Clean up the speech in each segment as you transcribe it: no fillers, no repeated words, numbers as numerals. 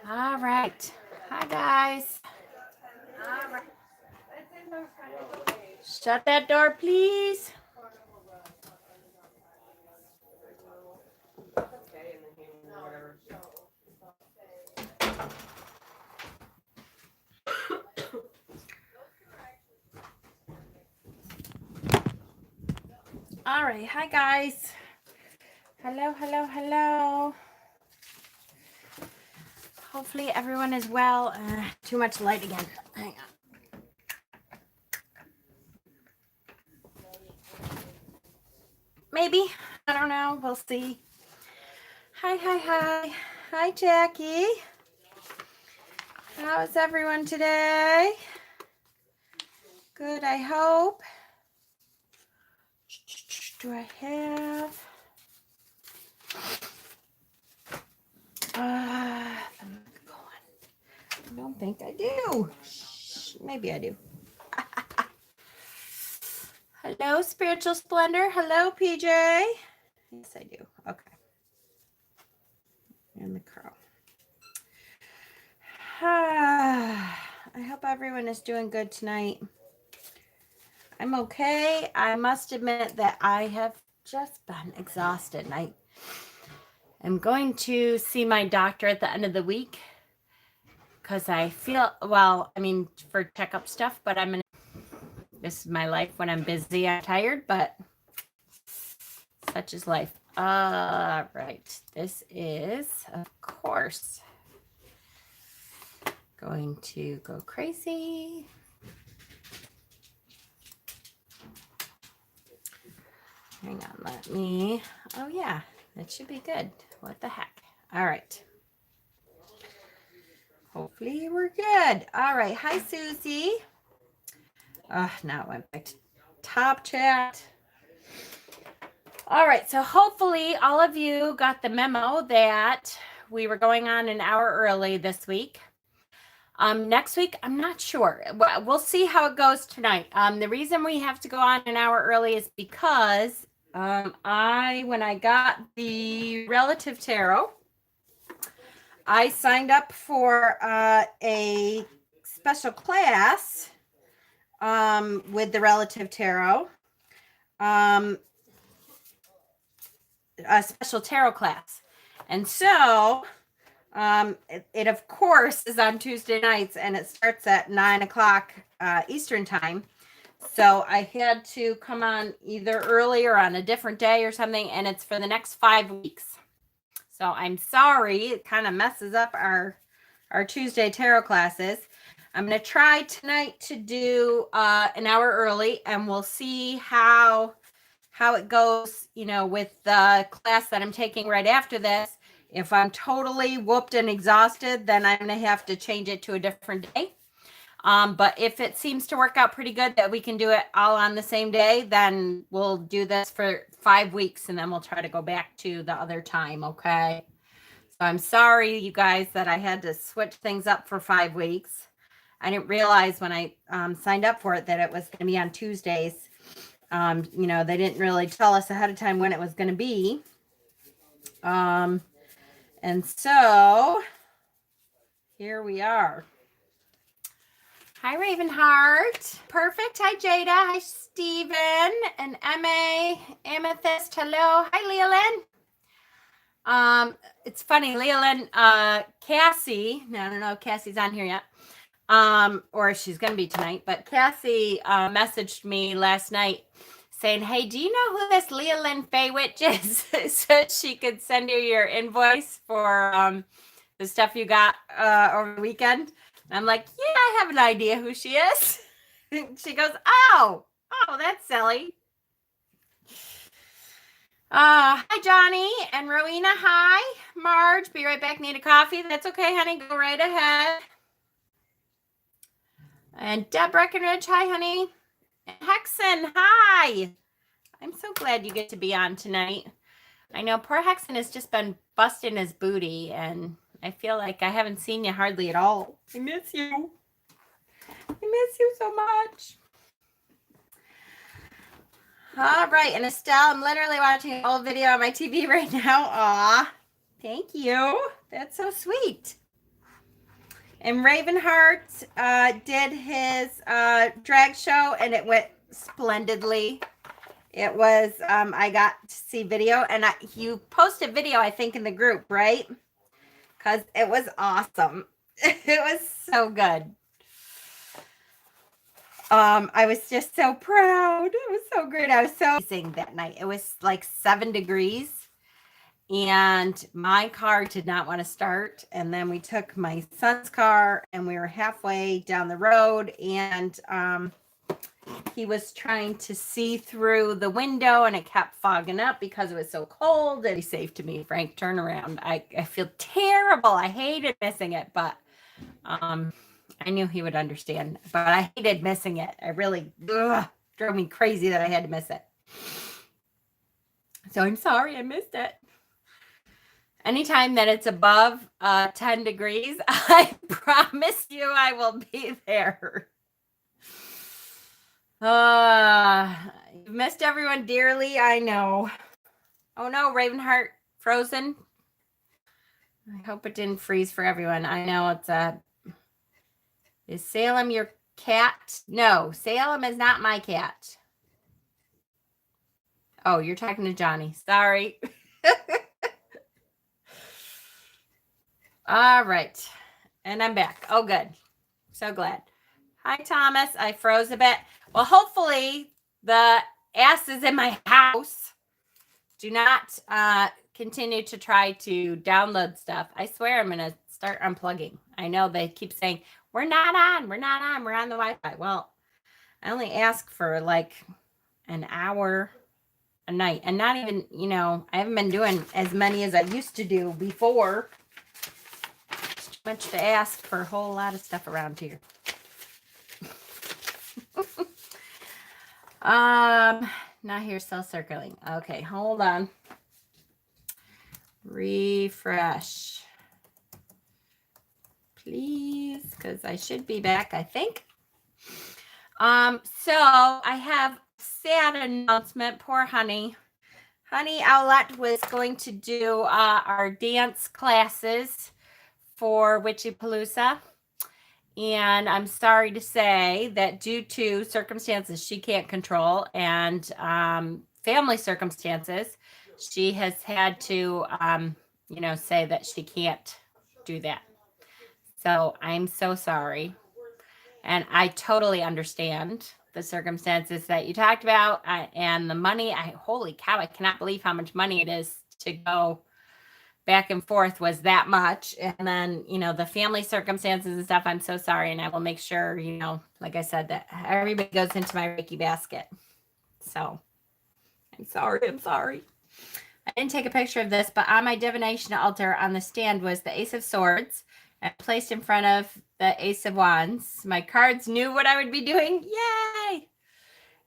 All right. Hi, guys. Shut that door, please. All right. Hi, guys. Hello, hello, hello. Hopefully everyone is well. Too much light again. Hang on. Maybe. I don't know. We'll see. Hi, hi, hi. Hi, Jackie. How's everyone today? Good, I hope. Do I have... I'm not going. I don't think I do. Maybe I do. Hello, Spiritual Splendor. Hello, PJ. Yes, I do. Okay. And the crow. I hope everyone is doing good tonight. I'm okay. I must admit that I have just been exhausted. And I am going to see my doctor at the end of the week because I feel, well, I mean, for checkup stuff, but this is my life. When I'm busy, I'm tired, but such is life. All right. This is, of course, going to go crazy. Hang on, let me, oh yeah, that should be good. What the heck? All right. Hopefully we're good. All right. Hi, Susie. Now it went back to top chat. All right. So hopefully all of you got the memo that we were going on an hour early this week. Next week, I'm not sure. We'll see how it goes tonight. The reason we have to go on an hour early is because when I got the Relative Tarot, I signed up for a special class with the Relative Tarot, a special tarot class. And so it of course is on Tuesday nights, and it starts at 9 o'clock Eastern time. So I had to come on either early or on a different day or something, and it's for the next 5 weeks. So I'm sorry, it kind of messes up our Tuesday tarot classes. I'm going to try tonight to do an hour early, and we'll see how it goes, with the class that I'm taking right after this. If I'm totally whooped and exhausted, then I'm going to have to change it to a different day. But if it seems to work out pretty good that we can do it all on the same day, then we'll do this for 5 weeks, and then we'll try to go back to the other time, okay? So I'm sorry, you guys, that I had to switch things up for 5 weeks. I didn't realize when I signed up for it that it was going to be on Tuesdays. They didn't really tell us ahead of time when it was going to be. And so here we are. Hi, Ravenheart. Perfect. Hi, Jada. Hi, Steven and M.A. Amethyst. Hello. Hi, Leolyn. It's funny, Leolyn, Cassie, I don't know if Cassie's on here yet, or she's going to be tonight, but Cassie messaged me last night saying, hey, do you know who this Leolyn Faywitch is? So she could send you your invoice for the stuff you got over the weekend. And I'm like, yeah, I have an idea who she is. She goes, oh, that's silly. Hi, Johnny and Rowena. Hi, Marge. Be right back. Need a coffee? That's okay, honey. Go right ahead. And Deb Breckenridge. Hi, honey. And Hexen. Hi. I'm so glad you get to be on tonight. I know poor Hexen has just been busting his booty, and I feel like I haven't seen you hardly at all. I miss you. I miss you so much. All right, and Estelle, I'm literally watching an old video on my TV right now. Aw, thank you. That's so sweet. And Ravenheart did his drag show, and it went splendidly. It was, I got to see video, and you posted video, I think, in the group, right? Because it was awesome. It was so good. I was just so proud. It was so great. I was so amazing that night. It was like 7 degrees, and my car did not want to start. And then we took my son's car, and we were halfway down the road, and he was trying to see through the window, and it kept fogging up because it was so cold. And he said to me, Frank, turn around. I feel terrible. I hated missing it, but I knew he would understand, but I hated missing it. I really drove me crazy that I had to miss it. So I'm sorry I missed it. Anytime that it's above 10 degrees, I promise you I will be there. You've missed everyone dearly, I know. Oh no, Ravenheart frozen. I hope it didn't freeze for everyone. I know it's a... Is Salem your cat? No, Salem is not my cat. Oh, you're talking to Johnny. Sorry. All right. And I'm back. Oh, good. So glad. Hi, Thomas. I froze a bit. Well, hopefully the asses in my house do not continue to try to download stuff. I swear I'm going to start unplugging. I know they keep saying, we're not on the Wi-Fi. Well, I only ask for like an hour a night, and not even, I haven't been doing as many as I used to do before. It's too much to ask for a whole lot of stuff around here. Not here, still circling. Okay, hold on. Refresh, please, because I should be back, I think. So I have sad announcement. Poor Honey. Honey Owlette was going to do our dance classes for Witchypalooza. And I'm sorry to say that due to circumstances she can't control and family circumstances, she has had to, say that she can't do that. So I'm so sorry. And I totally understand the circumstances that you talked about and the money. Holy cow, I cannot believe how much money it is to go back and forth was that much. And then, the family circumstances and stuff, I'm so sorry. And I will make sure, like I said, that everybody goes into my Reiki basket. So I'm sorry. I didn't take a picture of this, but on my divination altar on the stand was the Ace of Swords and placed in front of the Ace of Wands. My cards knew what I would be doing. Yay!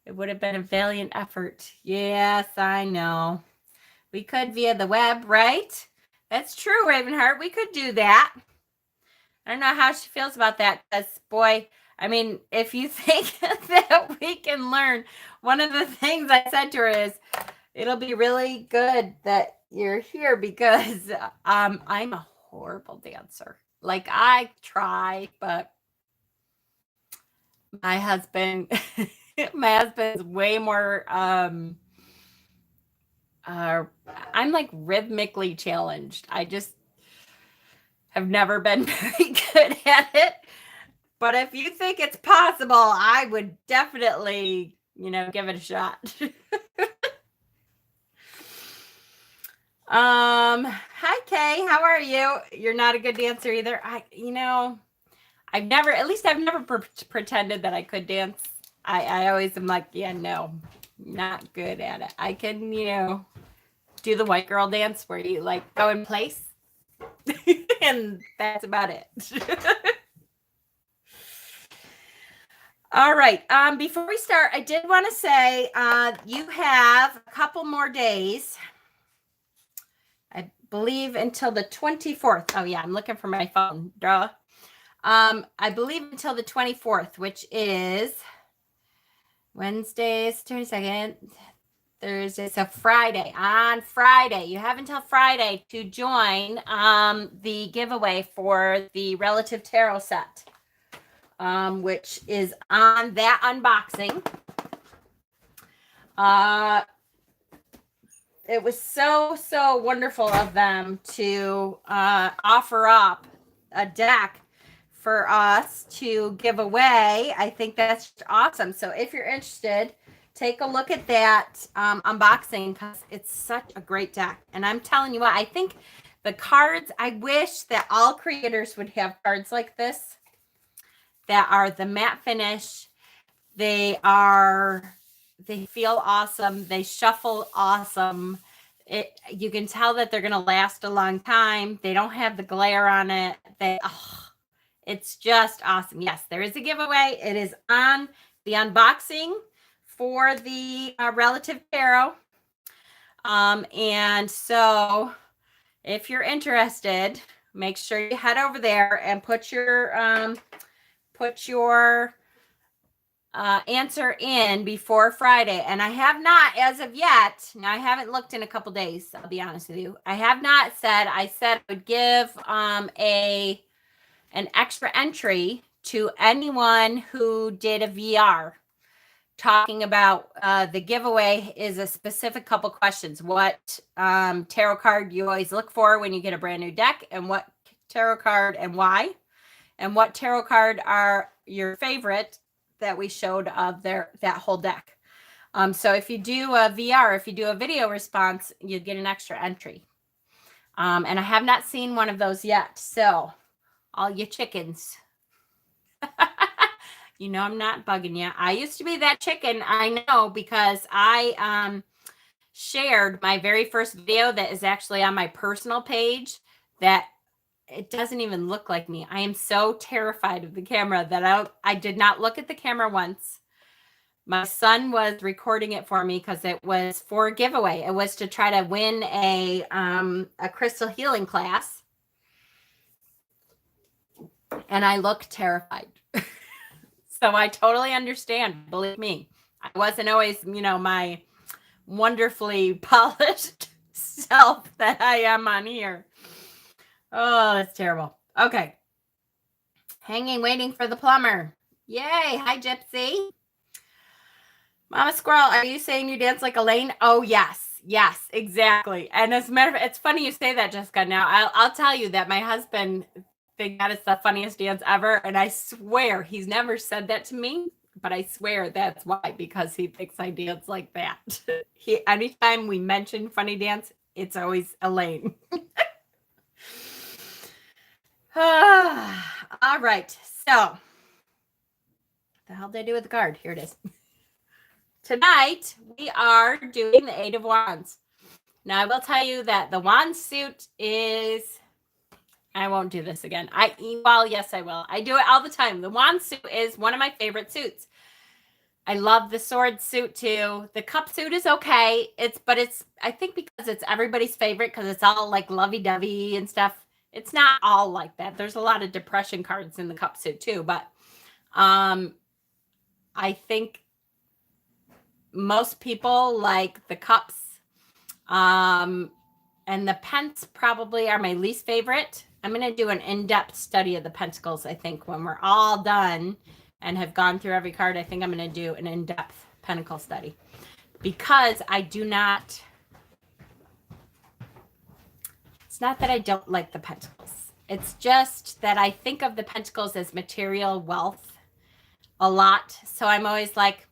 It would have been a valiant effort. Yes, I know. We could via the web, right? That's true, Ravenheart. We could do that. I don't know how she feels about that. Because, boy, I mean, if you think that we can learn, one of the things I said to her is, it'll be really good that you're here because I'm a horrible dancer. Like, I try, but my husband's way more, I'm like rhythmically challenged. I just have never been very good at it. But if you think it's possible, I would definitely, give it a shot. Hi Kay, how are you? You're not a good dancer either. I've never pretended that I could dance. I always am like, yeah, no, not good at it. I can, do the white girl dance where you like go in place and that's about it. All right. Before we start, I did want to say you have a couple more days. I believe until the 24th. Oh, yeah, I'm looking for my phone. Duh. I believe until the 24th, which is Wednesday, 22nd, Thursday, so Friday. On Friday, you have until Friday to join the giveaway for the Relative Tarot set, which is on that unboxing. It was so wonderful of them to offer up a deck for us to give away. I think that's awesome. So if you're interested, take a look at that unboxing, because it's such a great deck. And I'm telling you what, I think the cards, I wish that all creators would have cards like this that are the matte finish. They feel awesome. They shuffle awesome. You can tell that they're going to last a long time. They don't have the glare on it. It's just awesome. Yes, there is a giveaway. It is on the unboxing for the Relative Tarot. And so if you're interested, make sure you head over there and put your answer in before Friday. And I have not, as of yet, now I haven't looked in a couple days, I'll be honest with you. I have not said, I said I would give an extra entry to anyone who did a VR talking about the giveaway is a specific couple questions. What tarot card you always look for when you get a brand new deck, and what tarot card and why, and what tarot card are your favorite that we showed of that whole deck. So if you do a VR, if you do a video response, you get an extra entry. And I have not seen one of those yet. So all you chickens, you know, I'm not bugging you. I used to be that chicken. I know, because I shared my very first video that is actually on my personal page that it doesn't even look like me. I am so terrified of the camera that I did not look at the camera once. My son was recording it for me because it was for a giveaway. It was to try to win a crystal healing class. And I looked terrified. So I totally understand. Believe me, I wasn't always, my wonderfully polished self that I am on here. Oh, that's terrible. Okay. Hanging, waiting for the plumber. Yay. Hi, Gypsy. Mama Squirrel, are you saying you dance like Elaine? Oh, yes. Yes, exactly. And as a matter of fact, it's funny you say that, Jessica. Now, I'll tell you that my husband thinks that is the funniest dance ever. And I swear he's never said that to me, but I swear that's why, because he thinks I dance like that. Anytime we mention funny dance, it's always Elaine. All right. So, what the hell did I do with the card? Here it is. Tonight, we are doing the Eight of Wands. Now, I will tell you that the wand suit is... I won't do this again. Well, yes, I will. I do it all the time. The wand suit is one of my favorite suits. I love the sword suit too. The cup suit is okay. I think because it's everybody's favorite, because it's all like lovey-dovey and stuff. It's not all like that. There's a lot of depression cards in the cup suit too, but I think most people like the cups, and the pence probably are my least favorite. I'm going to do an in-depth study of the pentacles, I think, when we're all done and have gone through every card. I think I'm going to do an in-depth pentacle study, because I do not... It's not that I don't like the pentacles. It's just that I think of the pentacles as material wealth a lot. So I'm always like,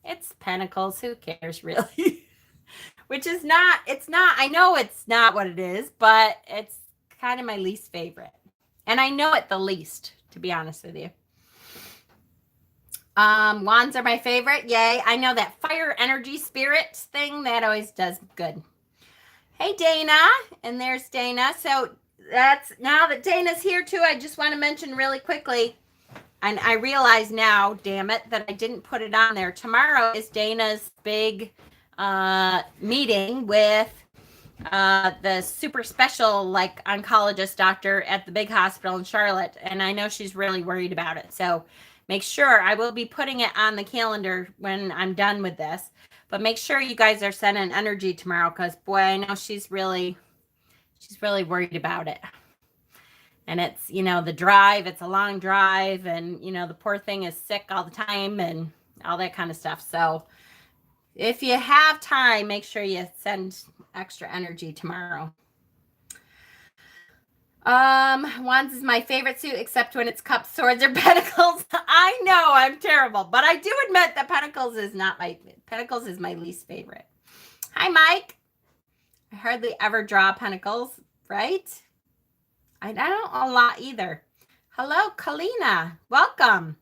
it's pentacles. Who cares, really? Which is not, I know it's not what it is, but it's kind of my least favorite. And I know it the least, to be honest with you. Wands are my favorite. Yay. I know that fire energy spirit thing, that always does good. Hey, Dana. And there's Dana. So now that Dana's here too, I just want to mention really quickly, and I realize now, damn it, that I didn't put it on there. Tomorrow is Dana's big meeting with the super special oncologist doctor at the big hospital in Charlotte. And I know she's really worried about it. So make sure I will be putting it on the calendar when I'm done with this. But make sure you guys are sending energy tomorrow, because boy, I know she's really worried about it. And it's, the drive, it's a long drive, and, the poor thing is sick all the time and all that kind of stuff. So if you have time, make sure you send extra energy tomorrow. Wands is my favorite suit, except when it's cups, swords, or pentacles. I know I'm terrible, but I do admit that pentacles is my least favorite. Hi, Mike. I hardly ever draw pentacles, right? I don't a lot either. Hello, Kalina. Welcome.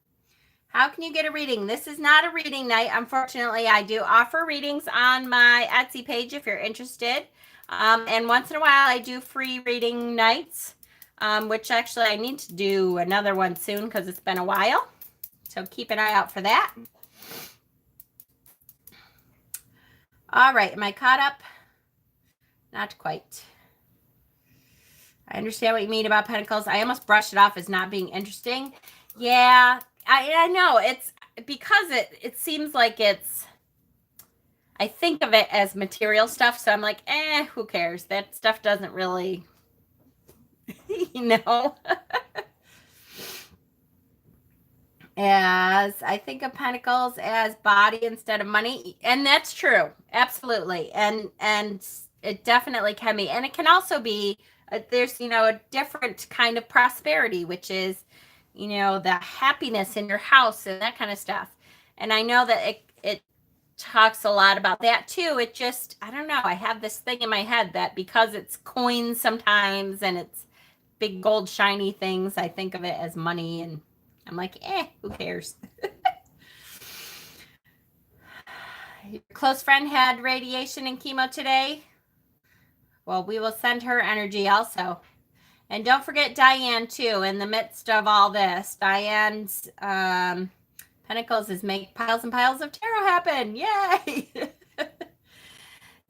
How can you get a reading? This is not a reading night. Unfortunately, I do offer readings on my Etsy page if you're interested. And once in a while, I do free reading nights, which actually I need to do another one soon because it's been a while. So keep an eye out for that. All right. Am I caught up? Not quite. I understand what you mean about pentacles. I almost brushed it off as not being interesting. Yeah, I know. It's because it seems like I think of it as material stuff. So I'm like, who cares? That stuff doesn't really, As I think of pentacles as body instead of money. And that's true. Absolutely. And it definitely can be. And it can also be, there's, a different kind of prosperity, which is, the happiness in your house and that kind of stuff. And I know that it talks a lot about that too. It just, I don't know. I have this thing in my head that because it's coins sometimes and it's big gold shiny things, I think of it as money, and I'm like, who cares? Your close friend had radiation and chemo today. Well, we will send her energy also. And don't forget Diane, too, in the midst of all this. Diane's pentacles is make piles and piles of tarot happen. Yay!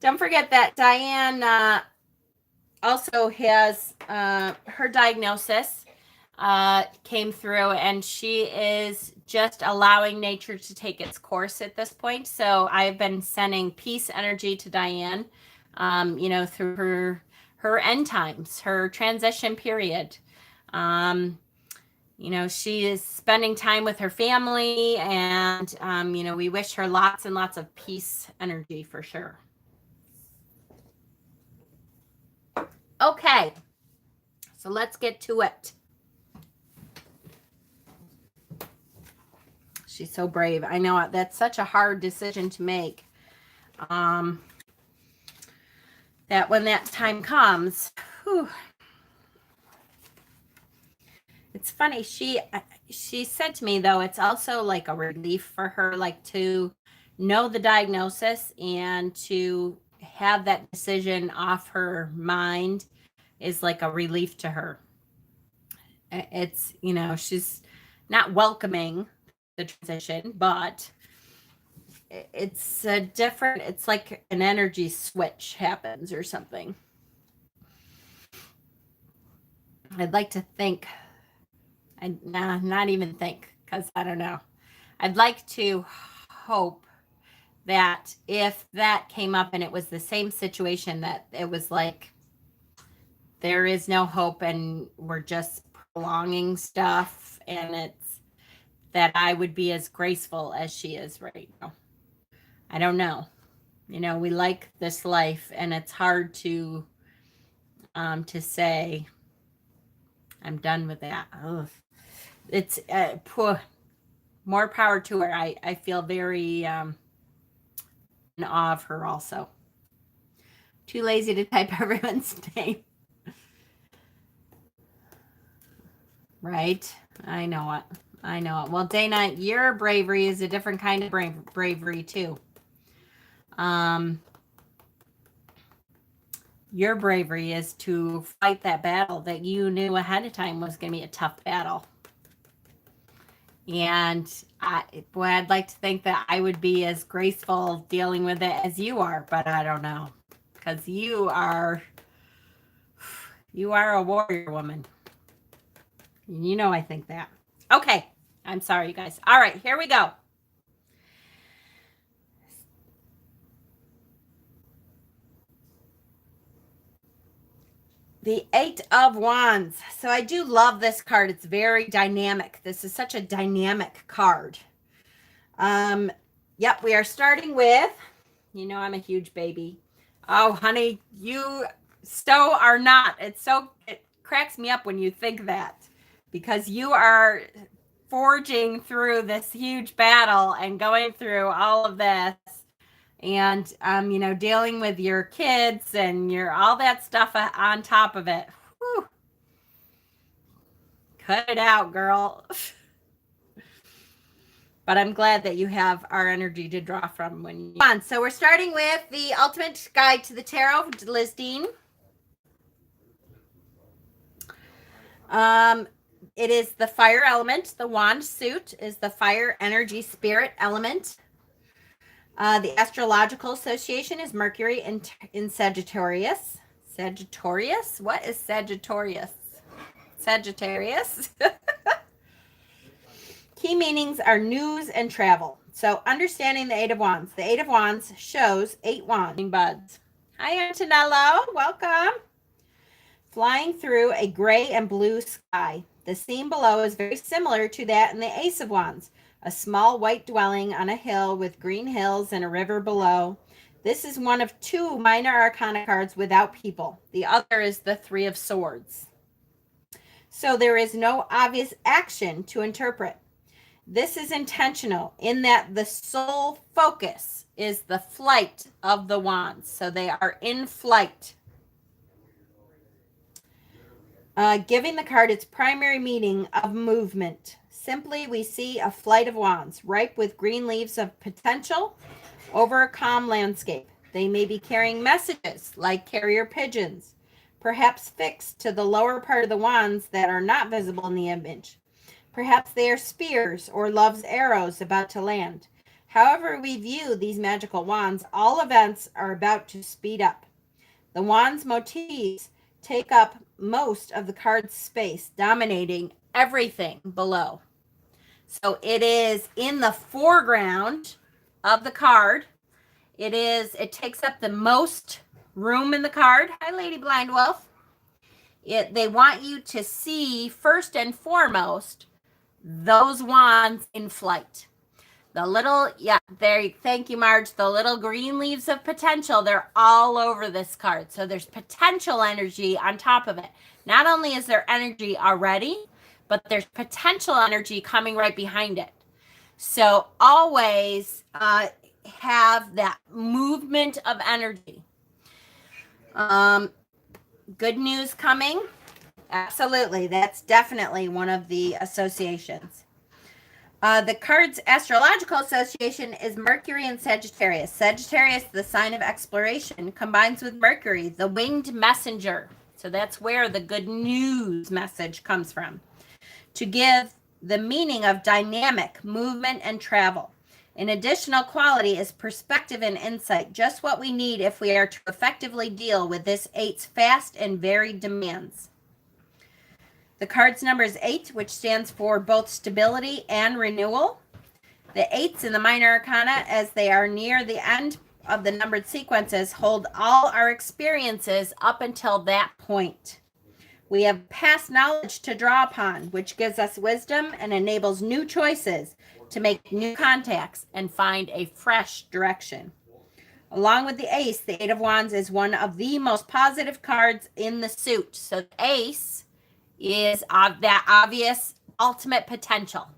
Don't forget that Diane also has her diagnosis came through, and she is just allowing nature to take its course at this point. So I've been sending peace energy to Diane, through her end times, her transition period. She is spending time with her family, and, we wish her lots and lots of peace energy for sure. Okay, so let's get to it. She's so brave. I know that's such a hard decision to make. That when that time comes, whew. It's funny. She said to me, though, it's also like a relief for her, like to know the diagnosis and to have that decision off her mind is like a relief to her. It's, she's not welcoming the transition, but it's a different, it's like an energy switch happens or something. I'd like to think, not even think, because I don't know. I'd like to hope that if that came up and it was the same situation, that it was like there is no hope and we're just prolonging stuff, and it's that I would be as graceful as she is right now. I don't know. We like this life, and it's hard to say I'm done with that. Ugh. It's more power to her. I feel very in awe of her also. Too lazy to type everyone's name. Right? I know it. Well, Dana, your bravery is a different kind of bravery too. Your bravery is to fight that battle that you knew ahead of time was going to be a tough battle. And I'd like to think that I would be as graceful dealing with it as you are, but I don't know, because you are a warrior woman. I think that. Okay. I'm sorry, you guys. All right, here we go. The Eight of Wands. So I do love this card. It's very dynamic. This is such a dynamic card. Yep, we are starting with, I'm a huge baby. Oh, honey, you so are not. It cracks me up when you think that, because you are forging through this huge battle and going through all of this, and dealing with your kids and all that stuff on top of it. Whew. Cut it out, girl. But I'm glad that you have our energy to draw from when you on. So we're starting with the Ultimate Guide to the Tarot, Liz Dean. It is the fire element. The wand suit is the fire energy spirit element. The Astrological Association is Mercury in Sagittarius. Sagittarius? What is Sagittarius? Sagittarius. Key meanings are news and travel. So understanding the Eight of Wands. The Eight of Wands shows 8 wands buds. Hi, Antonello. Welcome. Flying through a gray and blue sky. The scene below is very similar to that in the Ace of Wands. A small white dwelling on a hill with green hills and a river below. This is one of 2 minor arcana cards without people. The other is the Three of Swords. So there is no obvious action to interpret. This is intentional in that the sole focus is the flight of the wands. So they are in flight. Giving the card its primary meaning of movement. Simply, we see a flight of wands, ripe with green leaves of potential over a calm landscape. They may be carrying messages like carrier pigeons, perhaps fixed to the lower part of the wands that are not visible in the image. Perhaps they are spears or love's arrows about to land. However we view these magical wands, all events are about to speed up. The wands motifs take up most of the card's space, dominating everything below. So it is in the foreground of the card. It takes up the most room in the card. Hi, Lady Blind Wolf. They want you to see first and foremost those wands in flight. The little, thank you, Marge. The little green leaves of potential, they're all over this card. So there's potential energy on top of it. Not only is there energy already, but there's potential energy coming right behind it. So always have that movement of energy. Good news coming. Absolutely. That's definitely one of the associations. The card's astrological association is Mercury and Sagittarius. Sagittarius, the sign of exploration, combines with Mercury, the winged messenger. So that's where the good news message comes from. To give the meaning of dynamic movement and travel. An additional quality is perspective and insight, just what we need if we are to effectively deal with this 8's fast and varied demands. The card's number is 8, which stands for both stability and renewal. The 8s in the minor arcana, as they are near the end of the numbered sequences, hold all our experiences up until that point. We have past knowledge to draw upon, which gives us wisdom and enables new choices to make new contacts and find a fresh direction. Along with the Ace, the Eight of Wands is one of the most positive cards in the suit. So the Ace is that obvious ultimate potential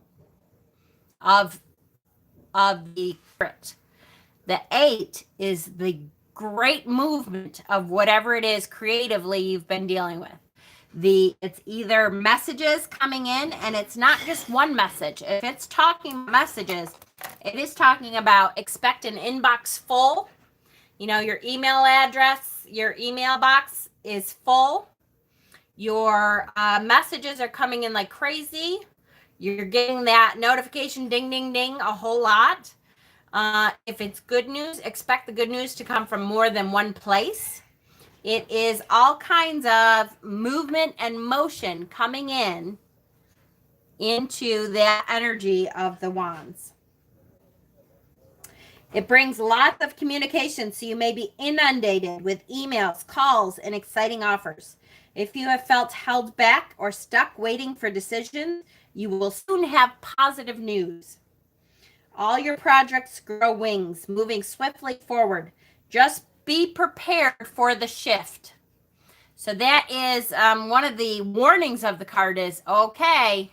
of the crit. The 8 is the great movement of whatever it is creatively you've been dealing with. It's either messages coming in, and it's not just one message. If it's talking messages, it is talking about expect an inbox full. Your email address, your email box is full. Your messages are coming in like crazy. You're getting that notification ding, ding, ding a whole lot. If it's good news, expect the good news to come from more than one place. It is all kinds of movement and motion coming into that energy of the wands. It brings lots of communication, so you may be inundated with emails, calls, and exciting offers. If you have felt held back or stuck waiting for decisions, you will soon have positive news. All your projects grow wings, moving swiftly forward. Just be prepared for the shift. So that is one of the warnings of the card is, okay,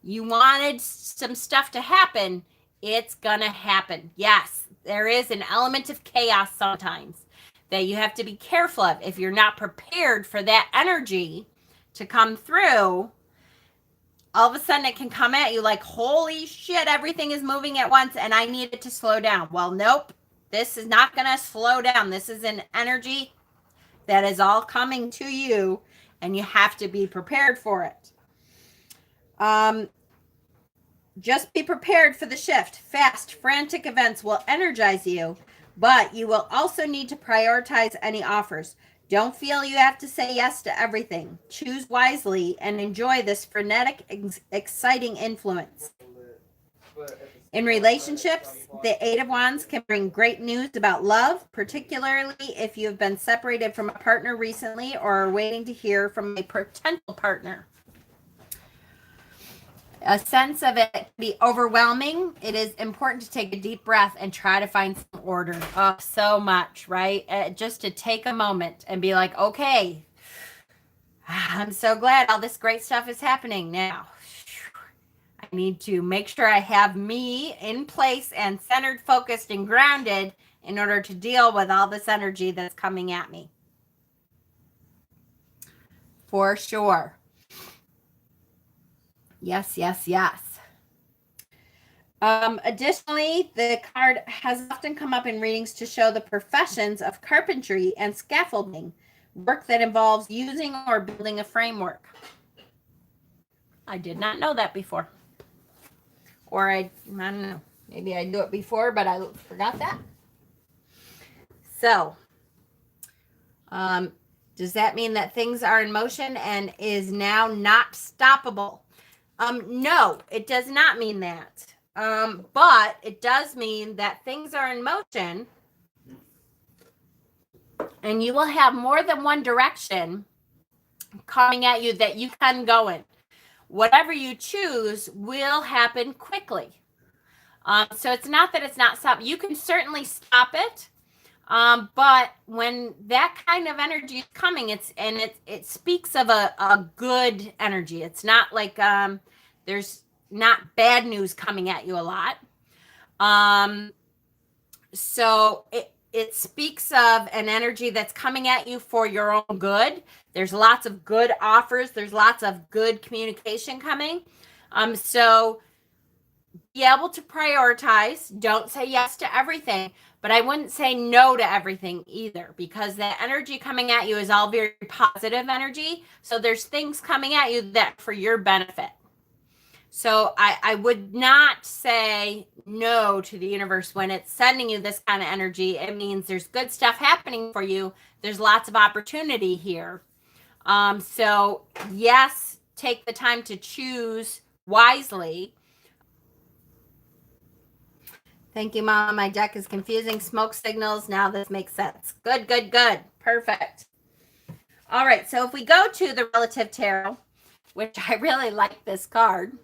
you wanted some stuff to happen. It's going to happen. Yes, there is an element of chaos sometimes that you have to be careful of. If you're not prepared for that energy to come through, all of a sudden it can come at you like, holy shit, everything is moving at once and I need it to slow down. Well, nope, this is not going to slow down. This is an energy that is all coming to you and you have to be prepared for it. Just be prepared for the shift. Fast, frantic events will energize you, but you will also need to prioritize any offers. Don't feel you have to say yes to everything. Choose wisely and enjoy this frenetic, exciting influence. In relationships, the Eight of Wands can bring great news about love, particularly if you have been separated from a partner recently or are waiting to hear from a potential partner. A sense of it can be overwhelming. It is important to take a deep breath and try to find some order. Oh, so much, right? Just to take a moment and be like, okay, I'm so glad all this great stuff is happening now. I need to make sure I have me in place and centered, focused, and grounded in order to deal with all this energy that's coming at me. For sure. Yes, yes, yes. Additionally, the card has often come up in readings to show the professions of carpentry and scaffolding, work that involves using or building a framework. I did not know that before. Or I don't know, maybe I knew it before, but I forgot that. So, does that mean that things are in motion and is now not stoppable? No, it does not mean that. But it does mean that things are in motion and you will have more than one direction coming at you that you can go in. Whatever you choose will happen quickly. So it's not that it's not stopped. You can certainly stop it. But when that kind of energy is coming, it speaks of a good energy. It's not like there's not bad news coming at you a lot. So it speaks of an energy that's coming at you for your own good. There's lots of good offers. There's lots of good communication coming. So be able to prioritize. Don't say yes to everything, but I wouldn't say no to everything either, because the energy coming at you is all very positive energy. So there's things coming at you that for your benefit. So I would not say no to the universe when it's sending you this kind of energy. It means there's good stuff happening for you. There's lots of opportunity here. So yes, take the time to choose wisely. Thank you, Mom. My deck is confusing. Smoke signals. Now this makes sense. Good, good, good. Perfect. All right. So if we go to the Relative Tarot, which I really like this card.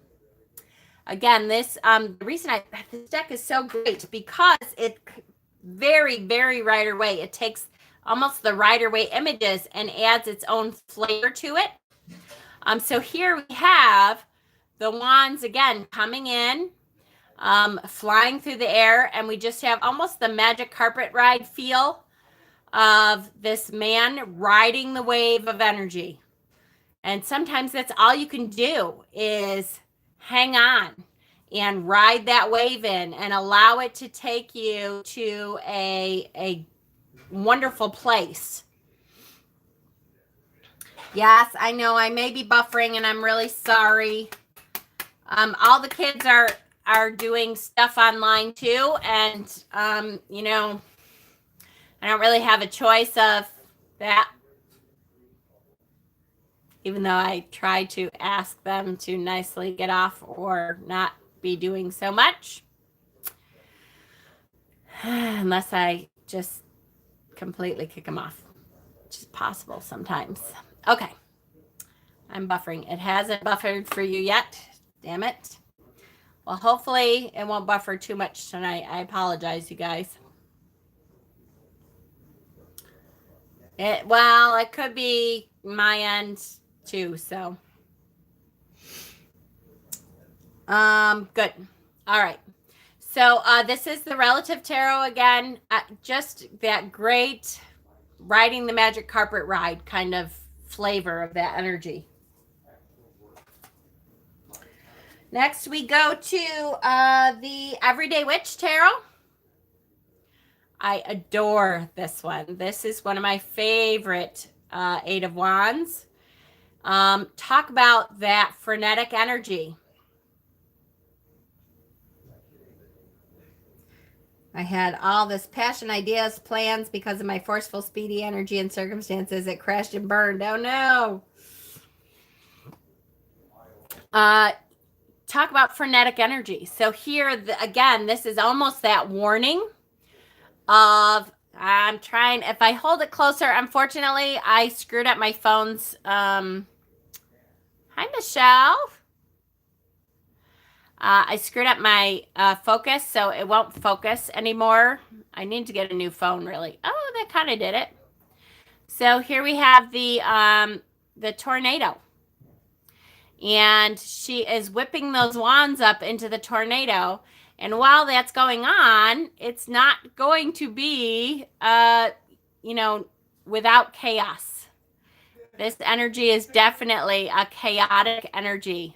Again, this the reason this deck is so great because it very, very Rider-Waite. It takes almost the Rider-Waite images and adds its own flavor to it. So here we have the wands again coming in, flying through the air, and we just have almost the magic carpet ride feel of this man riding the wave of energy. And sometimes that's all you can do is hang on and ride that wave in and allow it to take you to a wonderful place. Yes, I know I may be buffering and I'm really sorry. All the kids are doing stuff online too. And, you know, I don't really have a choice of that. Even though I try to ask them to nicely get off or not be doing so much. Unless I just completely kick them off, which is possible sometimes. Okay. I'm buffering. It hasn't buffered for you yet. Damn it. Well, hopefully it won't buffer too much tonight. I apologize, you guys. It could be my end too, so. Good. All right. So this is the Relative Tarot again. Just that great riding the magic carpet ride kind of flavor of that energy. Next, we go to the Everyday Witch Tarot. I adore this one. This is one of my favorite Eight of Wands. Talk about that frenetic energy. I had all this passion, ideas, plans because of my forceful, speedy energy and circumstances. It crashed and burned. Oh, no. Talk about frenetic energy. So here, again, this is almost that warning of, I'm trying, if I hold it closer, unfortunately, I screwed up my phone's, hi, Michelle. I screwed up my focus, so it won't focus anymore. I need to get a new phone, really. Oh, that kind of did it. So here we have the tornado. And she is whipping those wands up into the tornado. And while that's going on, it's not going to be, without chaos. This energy is definitely a chaotic energy.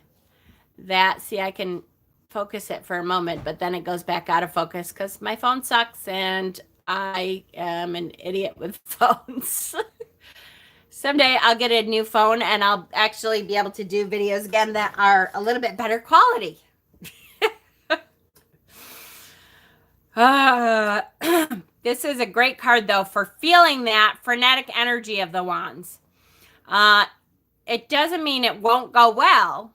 I can focus it for a moment, but then it goes back out of focus because my phone sucks and I am an idiot with phones. Someday I'll get a new phone and I'll actually be able to do videos again that are a little bit better quality. This is a great card, though, for feeling that frenetic energy of the wands. It doesn't mean it won't go well.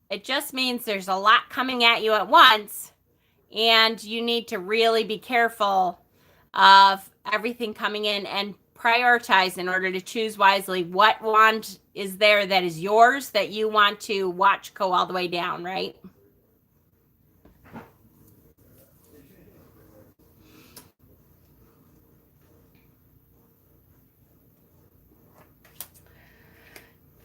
It just means there's a lot coming at you at once, and you need to really be careful of everything coming in and prioritize in order to choose wisely what wand is there that is yours that you want to watch go all the way down, right?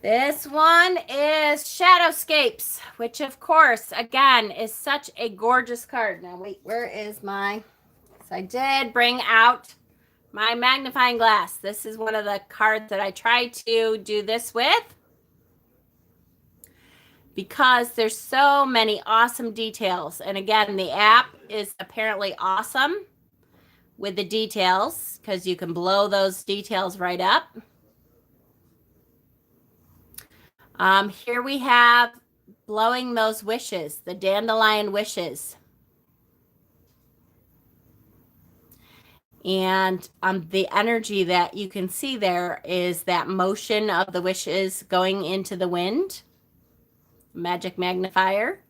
This one is Shadowscapes, which of course, again, is such a gorgeous card. Now, wait, where is my... So I did bring out my magnifying glass. This is one of the cards that I try to do this with because there's so many awesome details. And again, the app is apparently awesome with the details because you can blow those details right up. Here we have blowing those wishes, the dandelion wishes. And the energy that you can see there is that motion of the wishes going into the wind. Magic magnifier.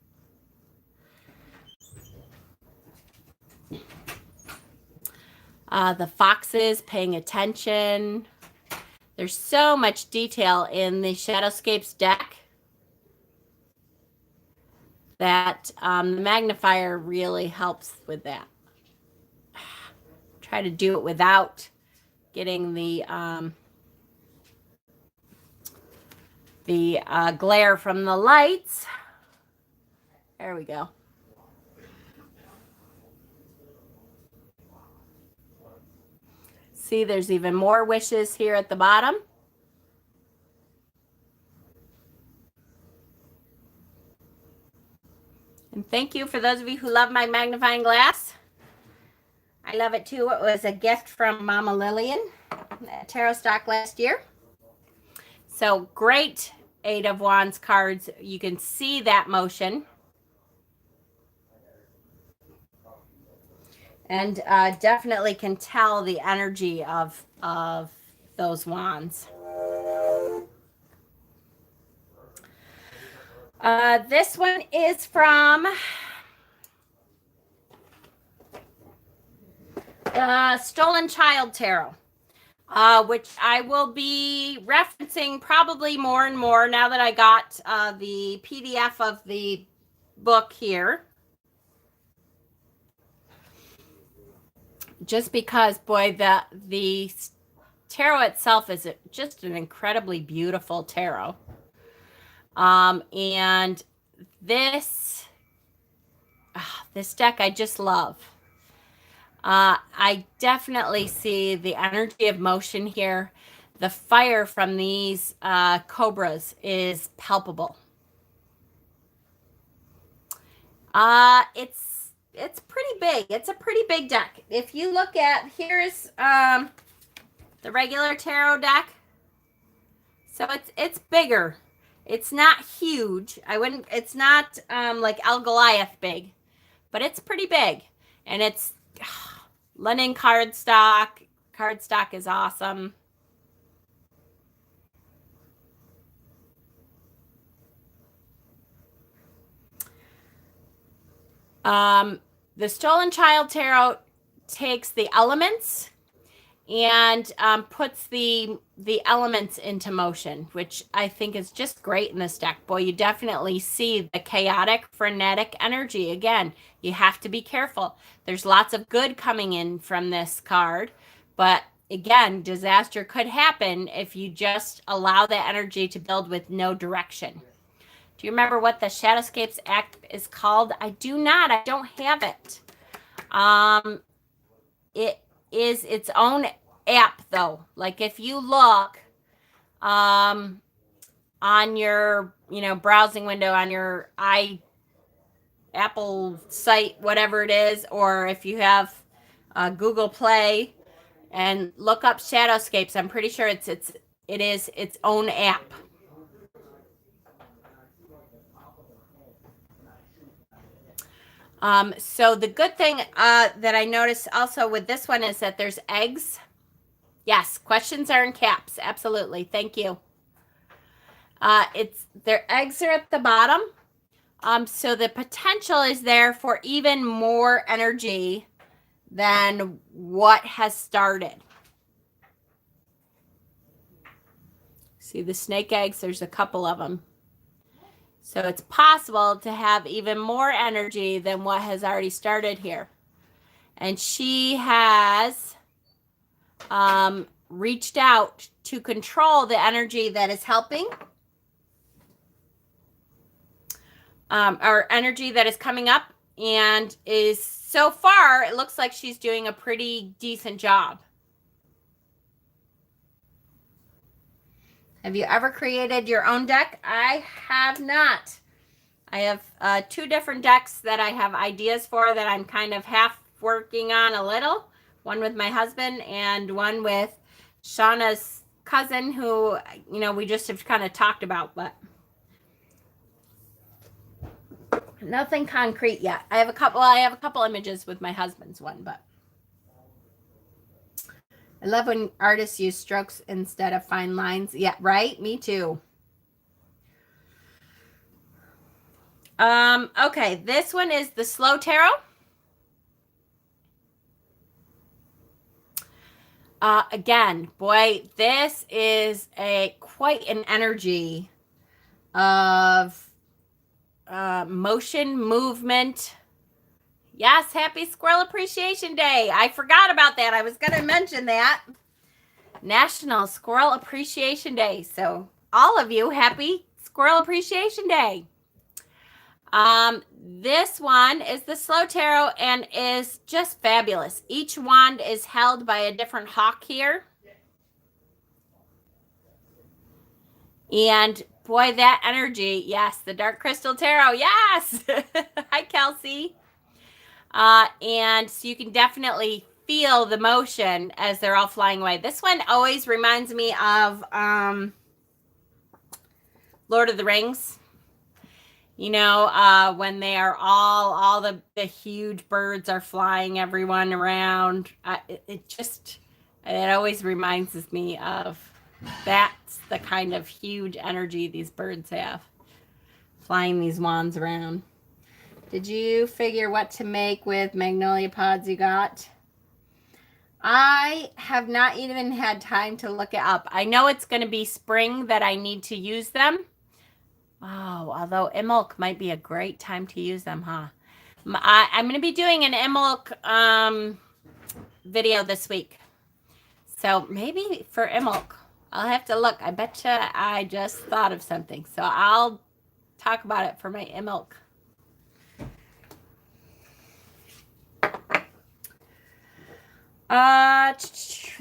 The foxes paying attention. There's so much detail in the Shadowscapes deck that the magnifier really helps with that. Try to do it without getting the glare from the lights. There we go. See, there's even more wishes here at the bottom. And thank you for those of you who love my magnifying glass. I love it too. It was a gift from Mama Lillian at Tarot Stock last year. So great Eight of Wands cards. You can see that motion. And definitely can tell the energy of those wands. This one is from Stolen Child Tarot, which I will be referencing probably more and more now that I got the PDF of the book here. Just because, boy, the tarot itself is just an incredibly beautiful tarot. And this deck I just love. I definitely see the energy of motion here. The fire from these cobras is palpable. It's pretty big. It's a pretty big deck. If you look at, here's the regular tarot deck. So it's bigger. It's not huge. It's not like El Goliath big, but it's pretty big. And it's linen cardstock. Cardstock is awesome. The Stolen Child Tarot takes the elements and puts the elements into motion, which I think is just great in this deck. Boy, you definitely see the chaotic, frenetic energy. Again, you have to be careful. There's lots of good coming in from this card, but again, disaster could happen if you just allow the energy to build with no direction. Do you remember what the Shadowscapes app is called? I do not. I don't have it. It is its own app, though. Like if you look on your, browsing window on your Apple site, whatever it is, or if you have Google Play and look up Shadowscapes, I'm pretty sure it is its own app. So the good thing that I noticed also with this one is that there's eggs. Yes, questions are in caps. Absolutely. Thank you. Their eggs are at the bottom. So the potential is there for even more energy than what has started. See the snake eggs? There's a couple of them. So it's possible to have even more energy than what has already started here. And she has reached out to control the energy that is helping, or energy that is coming up, and is, so far, it looks like she's doing a pretty decent job. Have you ever created your own deck? I have not. I have 2 different decks that I have ideas for that I'm kind of half working on a little. One with my husband and one with Shauna's cousin who, we just have kind of talked about, but nothing concrete yet. I have a couple images with my husband's one, but I love when artists use strokes instead of fine lines. Yeah, right? Me too. Okay, this one is the Slow Tarot. Again, boy, this is quite an energy of motion, movement. Yes, happy Squirrel Appreciation Day. I forgot about that. I was going to mention that. National Squirrel Appreciation Day. So all of you, happy Squirrel Appreciation Day. This one is the Slow Tarot and is just fabulous. Each wand is held by a different hawk here. And boy, that energy. Yes, the Dark Crystal Tarot. Yes. Hi, Kelsey. And so you can definitely feel the motion as they're all flying away. This one always reminds me of Lord of the Rings. When they are all the huge birds are flying everyone around. It always reminds me of that's the kind of huge energy these birds have, flying these wands around. Did you figure what to make with magnolia pods you got? I have not even had time to look it up. I know it's going to be spring that I need to use them. Oh, although Imulk might be a great time to use them, huh? I'm going to be doing an Imulk video this week. So maybe for Imulk, I'll have to look. I betcha I just thought of something. So I'll talk about it for my Imulk.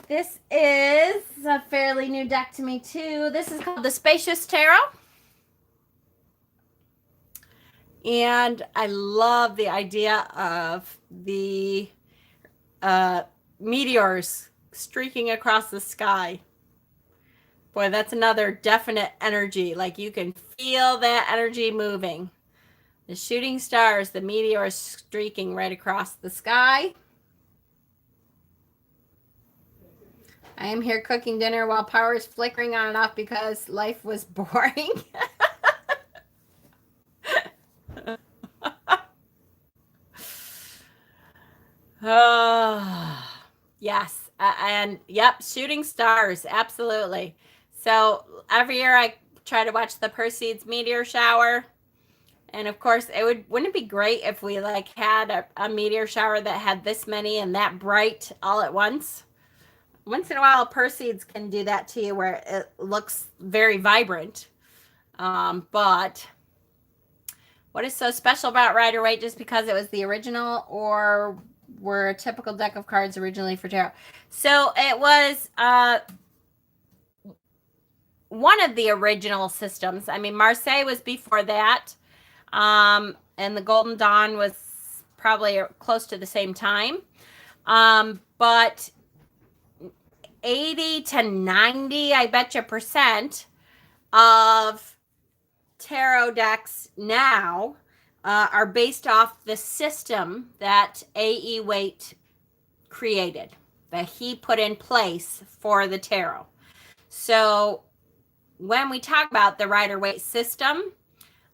This is a fairly new deck to me too. This is called the Spacious Tarot. And I love the idea of the meteors streaking across the sky. Boy, that's another definite energy. Like you can feel that energy moving. The shooting stars, the meteors streaking right across the sky. I am here cooking dinner while power is flickering on and off because life was boring. Oh, yes. And yep, shooting stars. Absolutely. So every year I try to watch the Perseids meteor shower. And of course, wouldn't it be great if we like had a meteor shower that had this many and that bright all at once? Once in a while, Perseids can do that to you where it looks very vibrant. But what is so special about Rider-Waite, just because it was the original, or were a typical deck of cards originally for tarot? So it was one of the original systems. I mean, Marseille was before that. And the Golden Dawn was probably close to the same time. But 80 to 90, I bet you percent of tarot decks now are based off the system that A.E. Waite created, that he put in place for the tarot. So when we talk about the Rider-Waite system,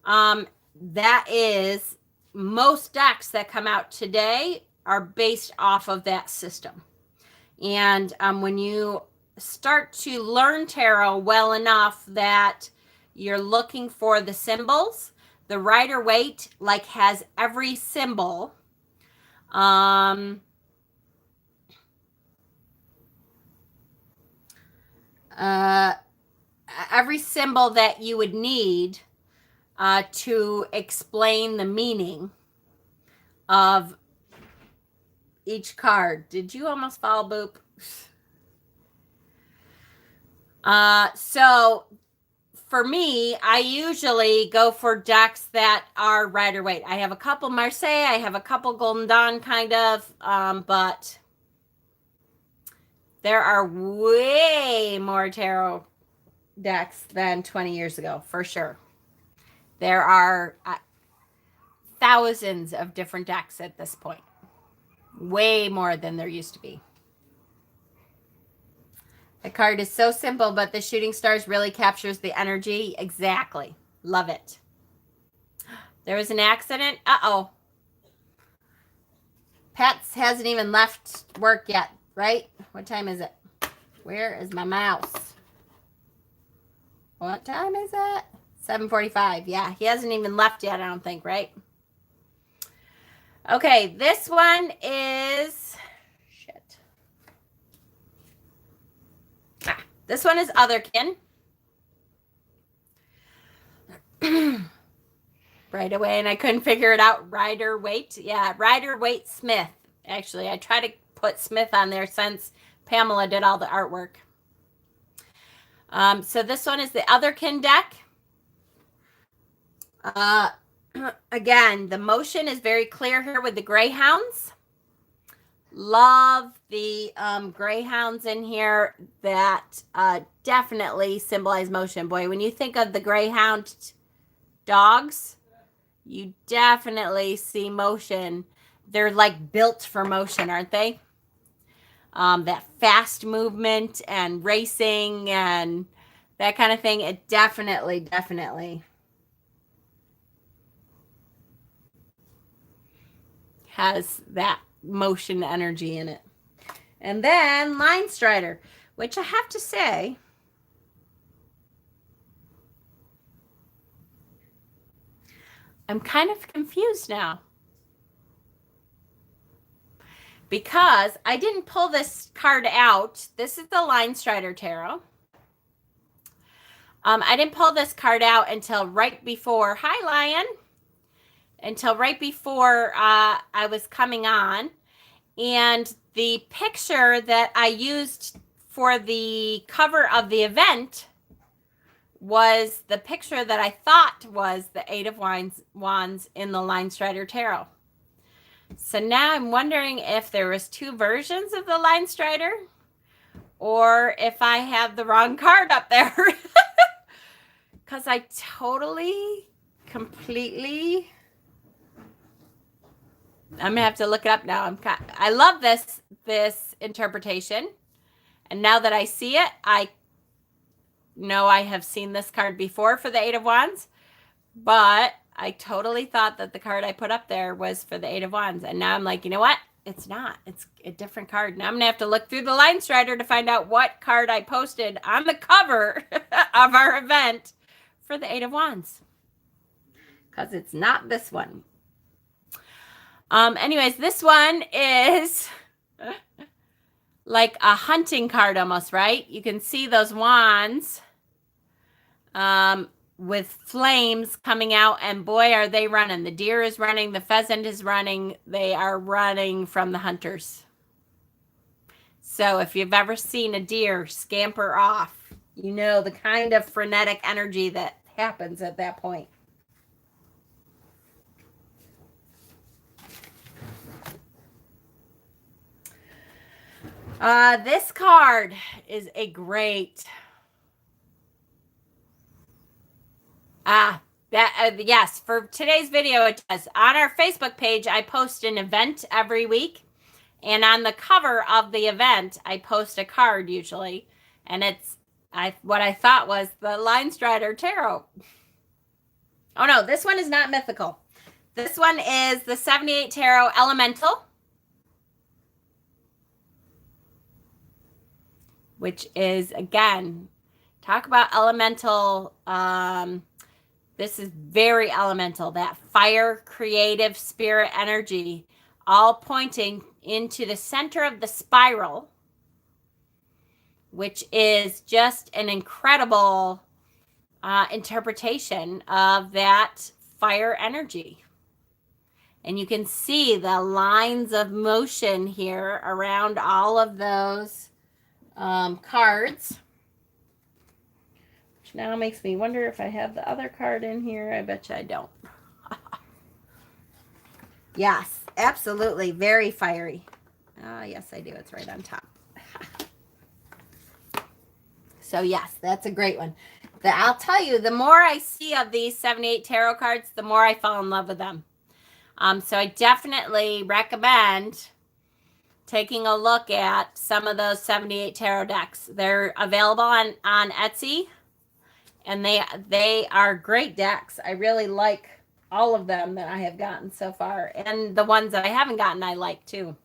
that is, most decks that come out today are based off of that system. And when you start to learn tarot well enough that you're looking for the symbols, the Rider-Waite like has every symbol. Every symbol that you would need to explain the meaning of each card. Did you almost fall, Boop? So for me, I usually go for decks that are Rider-Waite. I have a couple Marseille, I have a couple Golden Dawn kind of, but there are way more tarot decks than 20 years ago, for sure. There are thousands of different decks at this point. Way more than there used to be. The card is so simple, but the shooting stars really captures the energy. Exactly. Love it. There was an accident. Uh-oh. Pets hasn't even left work yet, right? What time is it? Where is my mouse? What time is it? 7:45. Yeah, he hasn't even left yet, I don't think, right? Okay, this one is... Shit. This one is Otherkin. Right away, and I couldn't figure it out. Rider-Waite. Yeah, Rider-Waite Smith. Actually, I tried to put Smith on there since Pamela did all the artwork. So this one is the Otherkin deck. Again, the motion is very clear here with the greyhounds. Love the greyhounds in here that definitely symbolize motion. Boy, when you think of the greyhound dogs, you definitely see motion. They're like built for motion, aren't they? That fast movement and racing and that kind of thing. It definitely has that motion energy in it. And then Line Strider, which I have to say, I'm kind of confused now. Because I didn't pull this card out. This is the Line Strider Tarot. I didn't pull this card out until right before, hi Lion, until right before I was coming on. And the picture that I used for the cover of the event was the picture that I thought was the Eight of Wands in the Line Strider Tarot. So now I'm wondering if there was two versions of the Line Strider or if I have the wrong card up there. Because I totally, completely, I'm gonna have to look it up now. I love this interpretation, and now that I see it, I know I have seen this card before for the Eight of Wands, but I totally thought that the card I put up there was for the Eight of Wands, and now I'm like, you know what? It's not. It's a different card. Now I'm gonna have to look through the Line Strider to find out what card I posted on the cover of our event for the Eight of Wands, because it's not this one. Anyways, this one is like a hunting card almost, right? You can see those wands with flames coming out, and boy, are they running. The deer is running, the pheasant is running. They are running from the hunters. So if you've ever seen a deer scamper off, you know the kind of frenetic energy that happens at that point. This card is a great. Yes, for today's video, it does. On our Facebook page, I post an event every week. And on the cover of the event, I post a card usually. And it's what I thought was the Line Strider Tarot. Oh no, this one is not mythical. This one is the 78 Tarot Elemental, which is, again, talk about elemental. This is very elemental, that fire, creative, spirit energy, all pointing into the center of the spiral, which is just an incredible interpretation of that fire energy. And you can see the lines of motion here around all of those cards, which now makes me wonder if I have the other card in here. I bet you I don't. Yes, absolutely. Very fiery. Yes, I do. It's right on top. So yes, that's a great one. I'll tell you, the more I see of these 78 tarot cards, the more I fall in love with them. So I definitely recommend taking a look at some of those 78 tarot decks. They're available on Etsy, and they are great decks. I really like all of them that I have gotten so far, and the ones that I haven't gotten I like too.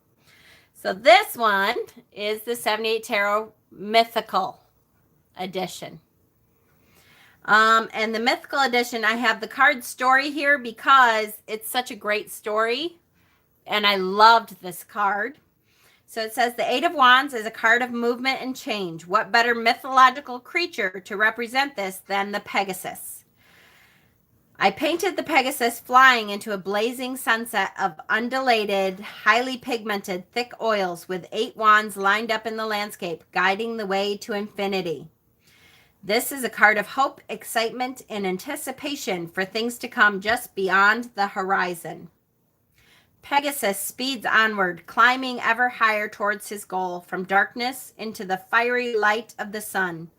So this one is the 78 Tarot Mythical Edition. And the Mythical Edition, I have the card story here because it's such a great story, and I loved this card. So it says the Eight of Wands is a card of movement and change. What better mythological creature to represent this than the Pegasus? I painted the Pegasus flying into a blazing sunset of undulated, highly pigmented, thick oils with 8 wands lined up in the landscape, guiding the way to infinity. This is a card of hope, excitement, and anticipation for things to come just beyond the horizon. Pegasus speeds onward, climbing ever higher towards his goal, from darkness into the fiery light of the sun.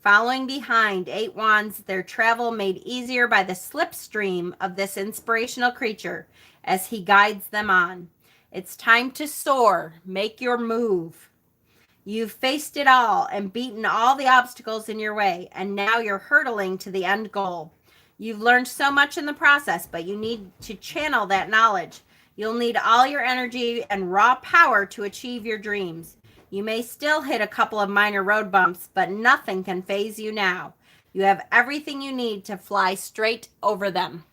Following behind 8 wands, their travel made easier by the slipstream of this inspirational creature as he guides them on. It's time to soar. Make your move. You've faced it all and beaten all the obstacles in your way, and now you're hurtling to the end goal. You've learned so much in the process, but you need to channel that knowledge. You'll need all your energy and raw power to achieve your dreams. You may still hit a couple of minor road bumps, but nothing can faze you now. You have everything you need to fly straight over them.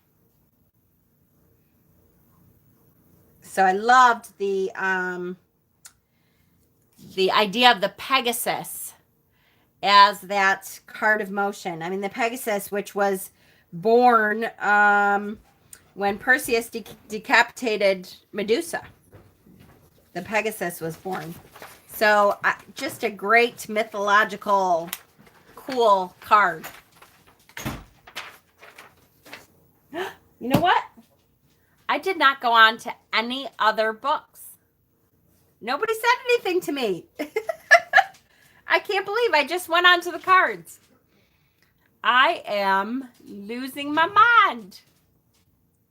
So I loved the idea of the Pegasus as that card of motion. I mean, the Pegasus, which was born when Perseus decapitated Medusa. The Pegasus was born. So just a great mythological, cool card. You know what? I did not go on to any other books. Nobody said anything to me. I can't believe I just went on to the cards. I am losing my mind.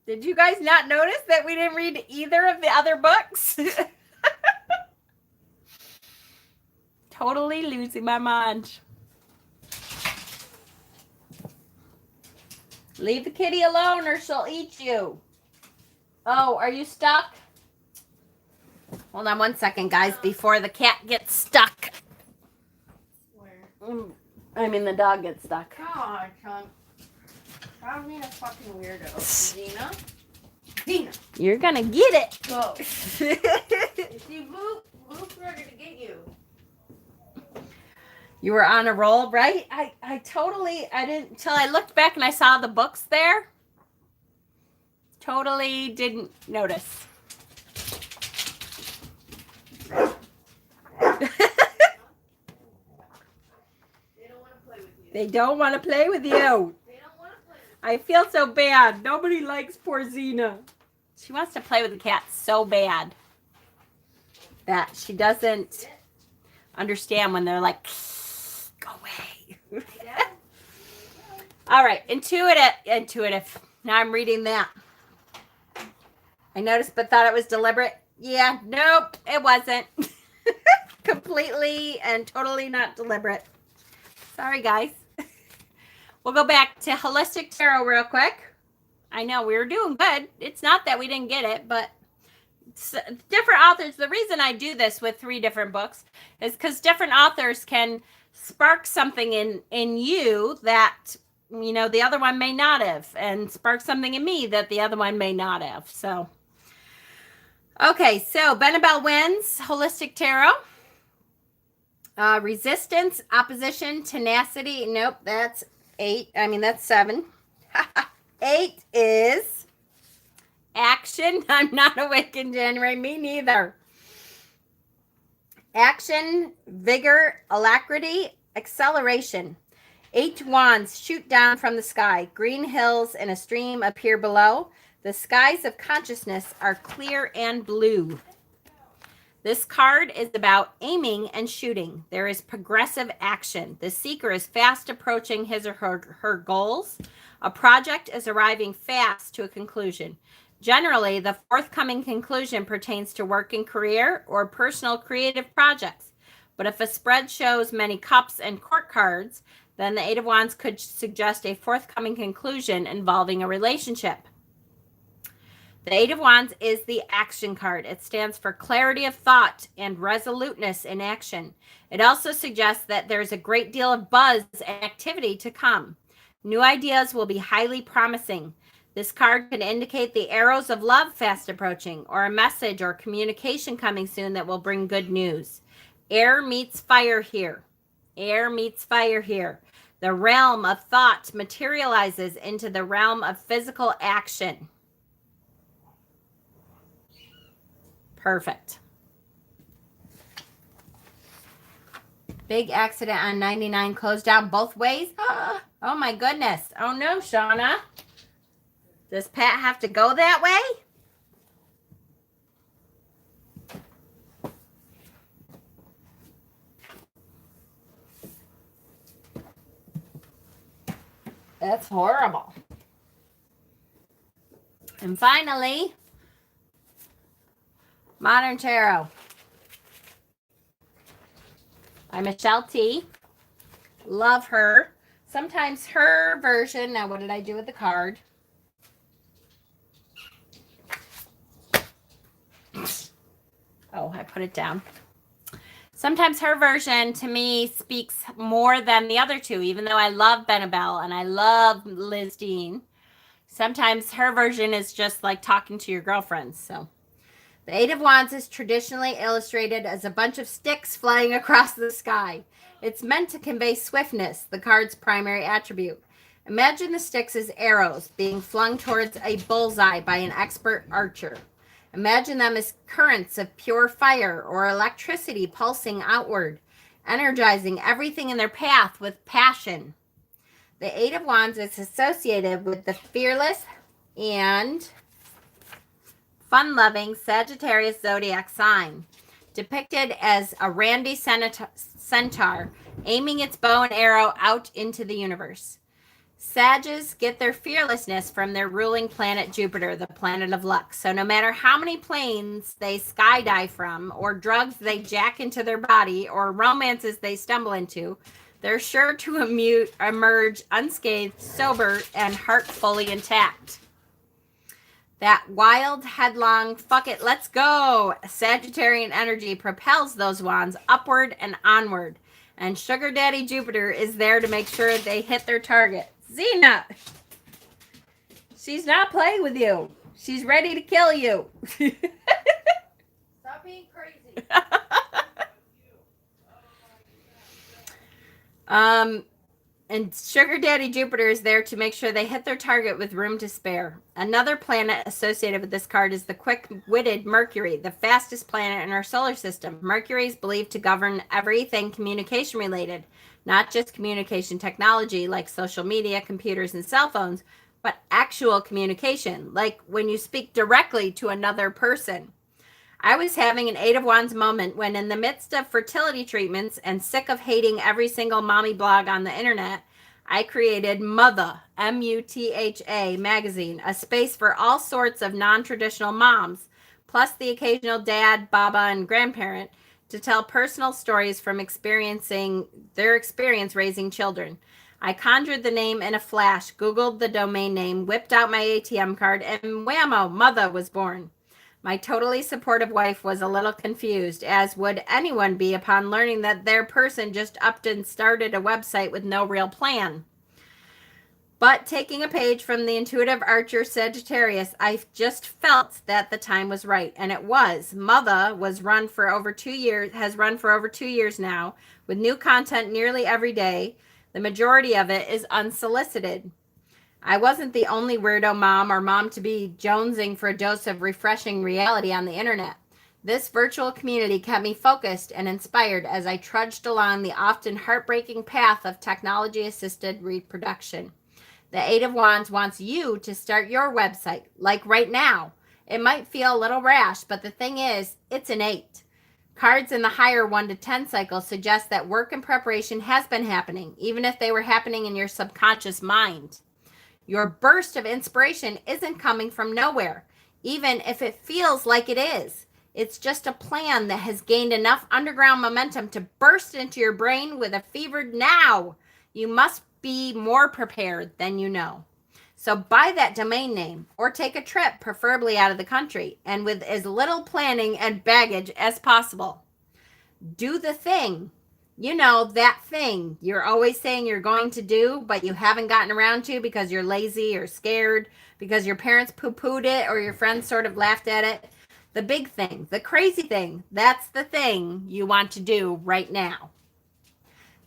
Did you guys not notice that we didn't read either of the other books? Totally losing my mind. Leave the kitty alone or she'll eat you. Oh, are you stuck? Hold on one second, guys, before the cat gets stuck. Where? I mean, the dog gets stuck. God, Chunk. I'm being a fucking weirdo. Zena? Zena! You're gonna get it. Go. If you move, we're gonna get you. You were on a roll, right? I didn't, until I looked back and I saw the books there. Totally didn't notice. They don't want to play with you. They don't want to play. I feel so bad. Nobody likes poor Zena. She wants to play with the cat so bad that she doesn't understand when they're like, go away. All right, intuitive. Now I'm reading that. I noticed but thought it was deliberate. Yeah, nope, it wasn't. Completely and totally not deliberate. Sorry, guys. We'll go back to Holistic Tarot real quick. I know we were doing good. It's not that we didn't get it, but different authors. The reason I do this with 3 different books is because different authors can spark something in you that, you know, the other one may not have, and spark something in me that the other one may not have. So, okay, so Benebell wins Holistic Tarot. Resistance, opposition, tenacity. Nope, that's 8. I mean, that's 7. 8 is action. I'm not awake in January. Me neither. Action, vigor, alacrity, acceleration. 8 wands shoot down from the sky. Green hills and a stream appear below. The skies of consciousness are clear and blue. This card is about aiming and shooting. There is progressive action. The seeker is fast approaching his or her goals. A project is arriving fast to a conclusion. Generally, the forthcoming conclusion pertains to work and career or personal creative projects. But if a spread shows many cups and court cards, then the 8 of Wands could suggest a forthcoming conclusion involving a relationship. The 8 of Wands is the action card. It stands for clarity of thought and resoluteness in action. It also suggests that there's a great deal of buzz and activity to come. New ideas will be highly promising. This card can indicate the arrows of love fast approaching, or a message or communication coming soon that will bring good news. Air meets fire here. Air meets fire here. The realm of thought materializes into the realm of physical action. Perfect. Big accident on 99 closed down both ways. Oh my goodness. Oh no, Shauna. Does Pat have to go that way? That's horrible. And finally, Modern Tarot by Michelle T. Love her. Sometimes her version. Now, what did I do with the card? Oh, I put it down. Sometimes her version to me speaks more than the other two, even though I love Benabel and I love Liz Dean. Sometimes her version is just like talking to your girlfriends. So the Eight of Wands is traditionally illustrated as a bunch of sticks flying across the sky. It's meant to convey swiftness, the card's primary attribute. Imagine the sticks as arrows being flung towards a bullseye by an expert archer. Imagine them as currents of pure fire or electricity pulsing outward, energizing everything in their path with passion. The Eight of Wands is associated with the fearless and fun-loving Sagittarius zodiac sign, depicted as a randy centaur aiming its bow and arrow out into the universe. Sages get their fearlessness from their ruling planet Jupiter, the planet of luck. So no matter how many planes they skydive from, or drugs they jack into their body, or romances they stumble into, they're sure to emerge unscathed, sober, and heart fully intact. That wild, headlong, fuck it, let's go Sagittarian energy propels those wands upward and onward. And Sugar Daddy Jupiter is there to make sure they hit their target. Zena! She's not playing with you. She's ready to kill you. Stop being crazy. And Sugar Daddy Jupiter is there to make sure they hit their target with room to spare. Another planet associated with this card is the quick-witted Mercury, the fastest planet in our solar system. Mercury is believed to govern everything communication related, not just communication technology like social media, computers, and cell phones, but actual communication, like when you speak directly to another person. I was having an Eight of Wands moment when, in the midst of fertility treatments and sick of hating every single mommy blog on the internet, I created Mutha, M-U-T-H-A magazine, a space for all sorts of non-traditional moms, plus the occasional dad, baba, and grandparent, to tell personal stories from their experience raising children. I conjured the name in a flash, Googled the domain name, whipped out my ATM card, and whammo, Mutha was born. My totally supportive wife was a little confused, as would anyone be upon learning that their person just upped and started a website with no real plan. But taking a page from the intuitive archer Sagittarius, I just felt that the time was right, and it was. Mutha has run for over 2 years now, with new content nearly every day. The majority of it is unsolicited. I wasn't the only weirdo mom or mom-to-be jonesing for a dose of refreshing reality on the internet. This virtual community kept me focused and inspired as I trudged along the often heartbreaking path of technology-assisted reproduction. The Eight of Wands wants you to start your website, like right now. It might feel a little rash, but the thing is, it's an 8. Cards in the higher 1 to 10 cycle suggest that work and preparation has been happening, even if they were happening in your subconscious mind. Your burst of inspiration isn't coming from nowhere, even if it feels like it is. It's just a plan that has gained enough underground momentum to burst into your brain with a fevered now. You must be more prepared than you know. So buy that domain name or take a trip, preferably out of the country, and with as little planning and baggage as possible. Do the thing. You know, that thing you're always saying you're going to do, but you haven't gotten around to because you're lazy or scared, because your parents poo-pooed it or your friends sort of laughed at it. The big thing, the crazy thing, that's the thing you want to do right now.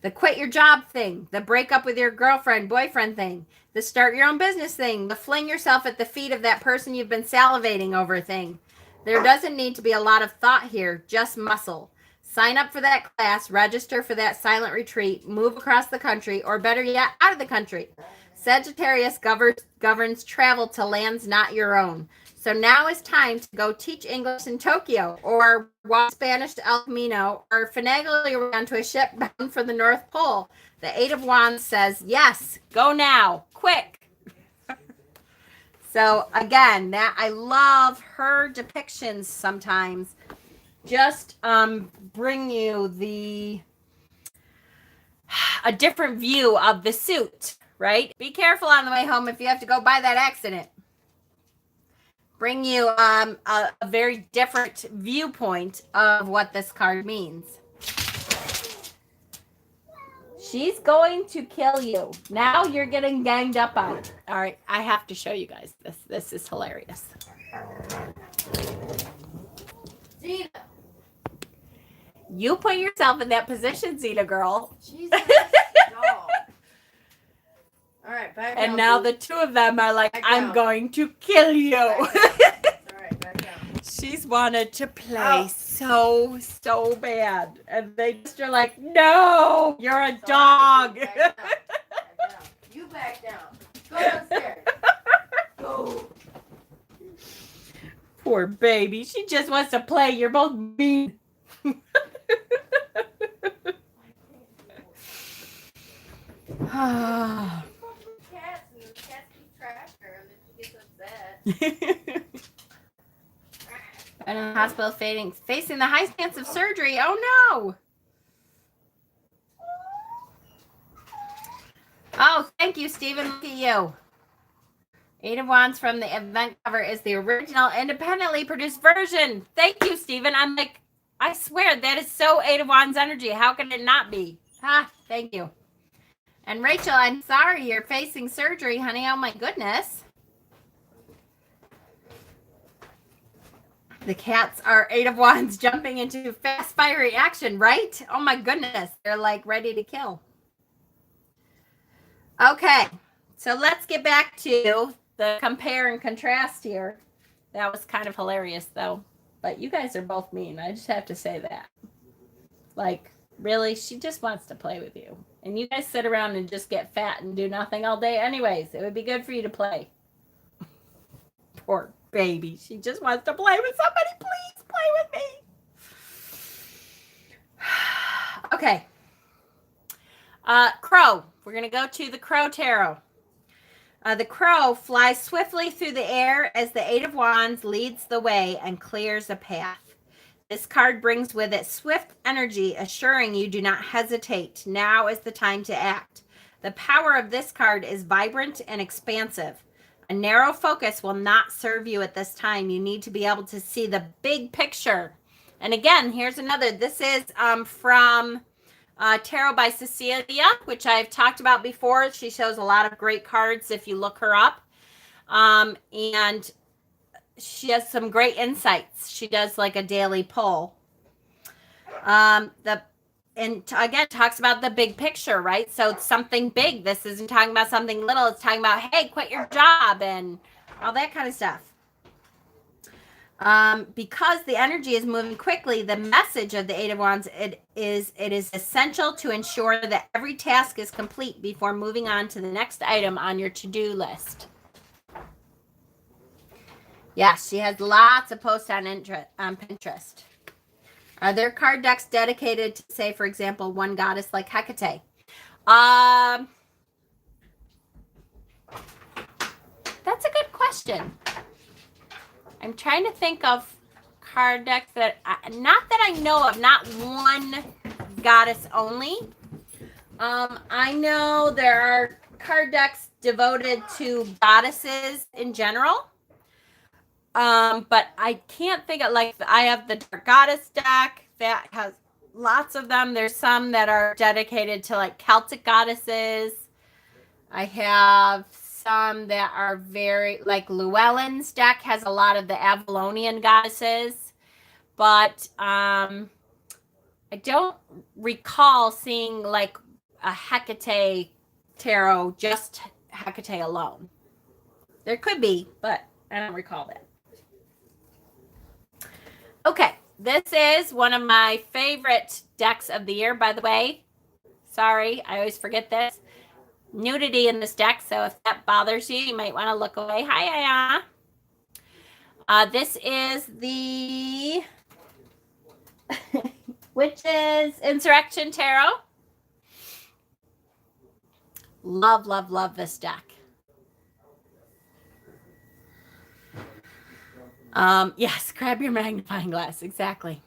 The quit your job thing, the break up with your girlfriend, boyfriend thing, the start your own business thing, the fling yourself at the feet of that person you've been salivating over thing. There doesn't need to be a lot of thought here, just muscle. Sign up for that class, register for that silent retreat, move across the country, or better yet, out of the country. Sagittarius governs travel to lands not your own. So now is time to go teach English in Tokyo, or walk Spanish to El Camino, or finagle your way onto a ship bound for the North Pole. The Eight of Wands says, yes, go now, quick. So again, that I love her depictions sometimes. Just bring you a different view of the suit, right? Be careful on the way home if you have to go by that accident. Bring you a very different viewpoint of what this card means. She's going to kill you. Now you're getting ganged up on. All right, I have to show you guys this. This is hilarious. Zena. You put yourself in that position, Zena girl. Jesus. No. All right, back down. And now Boo. the two of them are like, Back I'm down. going to kill you. All right, back down. She's wanted to play Ow. so bad. And they just are like, no, you're a dog. Back down. Back down. You back down. Go downstairs. Go. Poor baby. She just wants to play. You're both mean. Cats and the cats keep trash her and then she gets upset. And in the hospital facing the high chance of surgery. Oh no. Oh, thank you, Stephen. Look at you. Eight of Wands from the event cover is the original independently produced version. Thank you, Stephen. I'm like, I swear that is so Eight of Wands energy. How can it not be? Thank you. And Rachel, I'm sorry you're facing surgery, honey. Oh my goodness. The cats are Eight of Wands jumping into fast fiery action, right? Oh my goodness. They're like ready to kill. Okay. So let's get back to the compare and contrast here. That was kind of hilarious though. But you guys are both mean. I just have to say that. Like, really, she just wants to play with you. And you guys sit around and just get fat and do nothing all day anyways. It would be good for you to play. Poor baby. She just wants to play with somebody. Please play with me. Okay. Crow. We're going to go to the Crow Tarot. The crow flies swiftly through the air as the Eight of Wands leads the way and clears a path. This card brings with it swift energy, assuring you do not hesitate. Now is the time to act. The power of this card is vibrant and expansive. A narrow focus will not serve you at this time. You need to be able to see the big picture. And again, here's another. This is from Tarot by Cecilia, which I've talked about before. She shows a lot of great cards if you look her up. And she has some great insights. She does like a daily poll. Again, talks about the big picture, right? So it's something big. This isn't talking about something little. It's talking about, hey, quit your job and all that kind of stuff. Because the energy is moving quickly, the message of the Eight of Wands, it is essential to ensure that every task is complete before moving on to the next item on your to-do list. Yes, she has lots of posts on Pinterest. Are there card decks dedicated to, say, for example, one goddess like Hecate? That's a good question. I'm trying to think of card decks that, not that I know of, not one goddess only. I know there are card decks devoted to goddesses in general. But I can't think of, like, I have the Dark Goddess deck that has lots of them. There's some that are dedicated to like Celtic goddesses. I have some that are very, like Llewellyn's deck has a lot of the Avalonian goddesses, but I don't recall seeing like a Hecate tarot, just Hecate alone. There could be, but I don't recall that. Okay, this is one of my favorite decks of the year, by the way. Sorry, I always forget this. Nudity in this deck, so if that bothers you, you might want to look away. Hi, Aya. This is the Witches Insurrection Tarot. Love, love, love this deck. Yes, grab your magnifying glass. Exactly.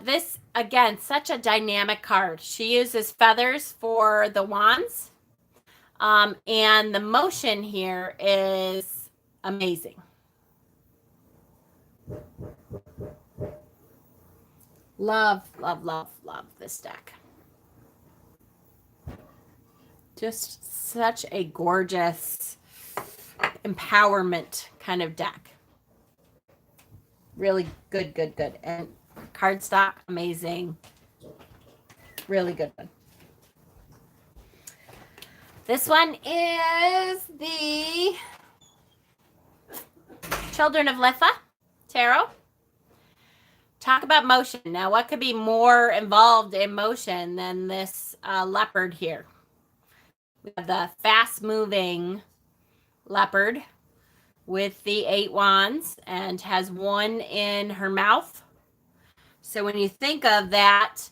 This, again, such a dynamic card. She uses feathers for the wands. And the motion here is amazing. Love, love, love, love this deck. Just such a gorgeous empowerment kind of deck. Really good, good, good. And cardstock, amazing. Really good one. This one is the Children of Litha Tarot. Talk about motion. Now, what could be more involved in motion than this leopard here? We have the fast-moving leopard with the 8 wands and has one in her mouth. So when you think of that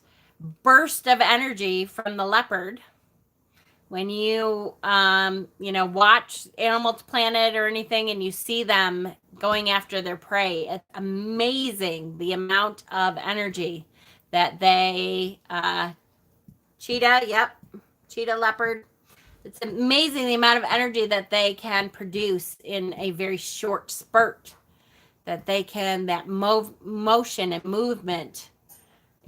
burst of energy from the leopard, when you, watch Animal Planet or anything and you see them going after their prey, it's amazing the amount of energy that they, cheetah leopard. It's amazing the amount of energy that they can produce in a very short spurt. That motion and movement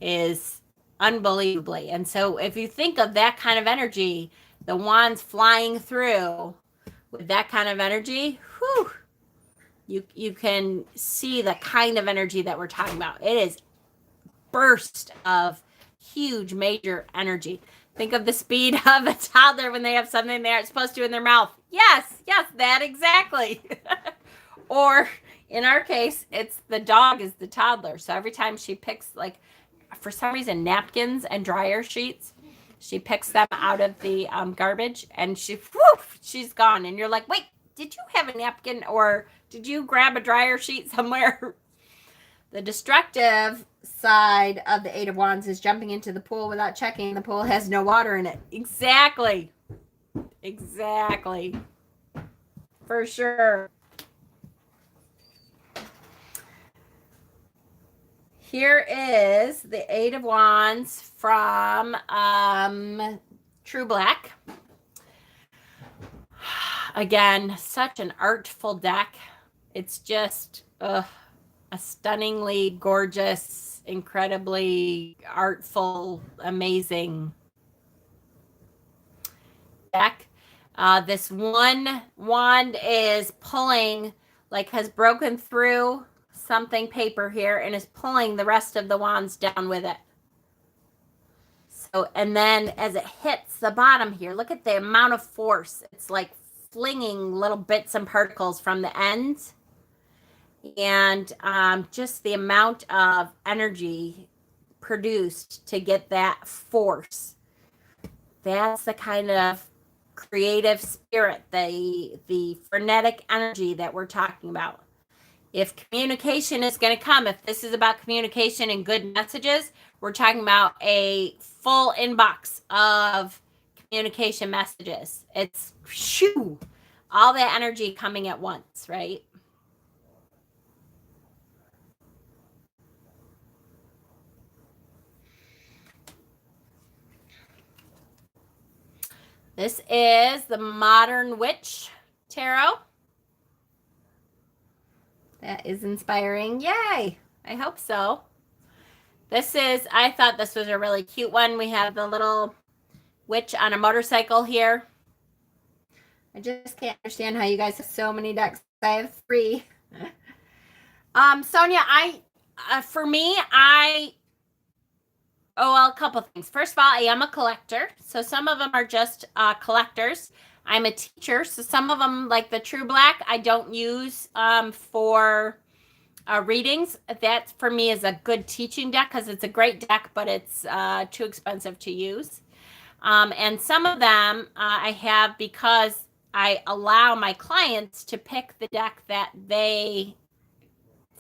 is unbelievably. And so if you think of that kind of energy, the wands flying through with that kind of energy, you can see the kind of energy that we're talking about. It is burst of huge, major energy. Think of the speed of a toddler when they have something they aren't supposed to in their mouth. Yes, that exactly. Or in our case, it's the dog is the toddler. So every time she picks, like, for some reason, napkins and dryer sheets, she picks them out of the garbage and she's gone. And you're like, wait, did you have a napkin or did you grab a dryer sheet somewhere? The destructive side of the 8 of Wands is jumping into the pool without checking. The pool has no water in it. Exactly. For sure. Here is the 8 of Wands from True Black. Again, such an artful deck. It's just a stunningly gorgeous, incredibly artful, amazing deck. This one wand is pulling, like has broken through something paper here and is pulling the rest of the wands down with it. So, and then as it hits the bottom here, look at the amount of force. It's like flinging little bits and particles from the ends. And just the amount of energy produced to get that force. That's the kind of creative spirit, the frenetic energy that we're talking about. If communication is going to come, if this is about communication and good messages, we're talking about a full inbox of communication messages. It's all that energy coming at once, right? This is the Modern Witch Tarot. That is inspiring. Yay! I hope so. I thought this was a really cute one. We have the little witch on a motorcycle here. I just can't understand how you guys have so many decks. I have 3. Sonia, a couple things. First of all, I am a collector. So some of them are just collectors. I'm a teacher. So some of them, like the True Black, I don't use for readings. That for me is a good teaching deck because it's a great deck, but it's too expensive to use. And some of them I have because I allow my clients to pick the deck that they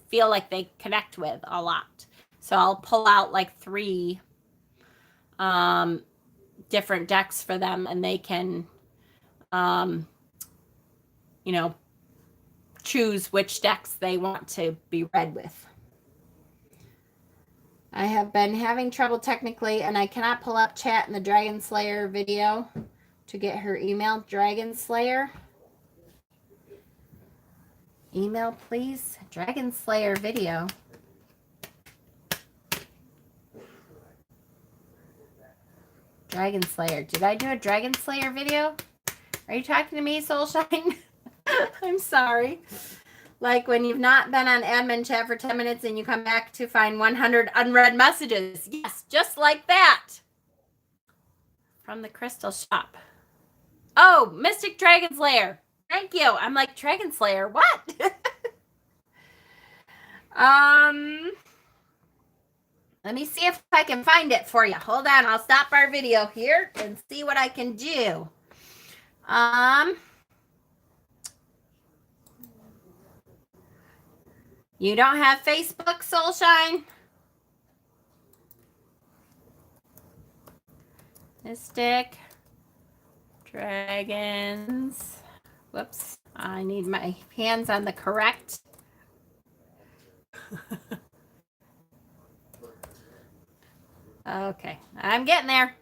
feel like they connect with a lot. So I'll pull out like 3 different decks for them and they can, choose which decks they want to be read with. I have been having trouble technically and I cannot pull up chat in the Dragon Slayer video to get her email. Dragon Slayer. Email, please. Dragon Slayer video. Dragon Slayer. Did I do a Dragon Slayer video? Are you talking to me, Soulshine? I'm sorry. Like when you've not been on admin chat for 10 minutes and you come back to find 100 unread messages. Yes, just like that. From the Crystal Shop. Oh, Mystic Dragon Slayer. Thank you. I'm like, Dragon Slayer, what? Let me see if I can find it for you. Hold on, I'll stop our video here and see what I can do. You don't have Facebook, Soulshine? Mystic Dragons. Whoops. I need my hands on the correct. Okay, I'm getting there.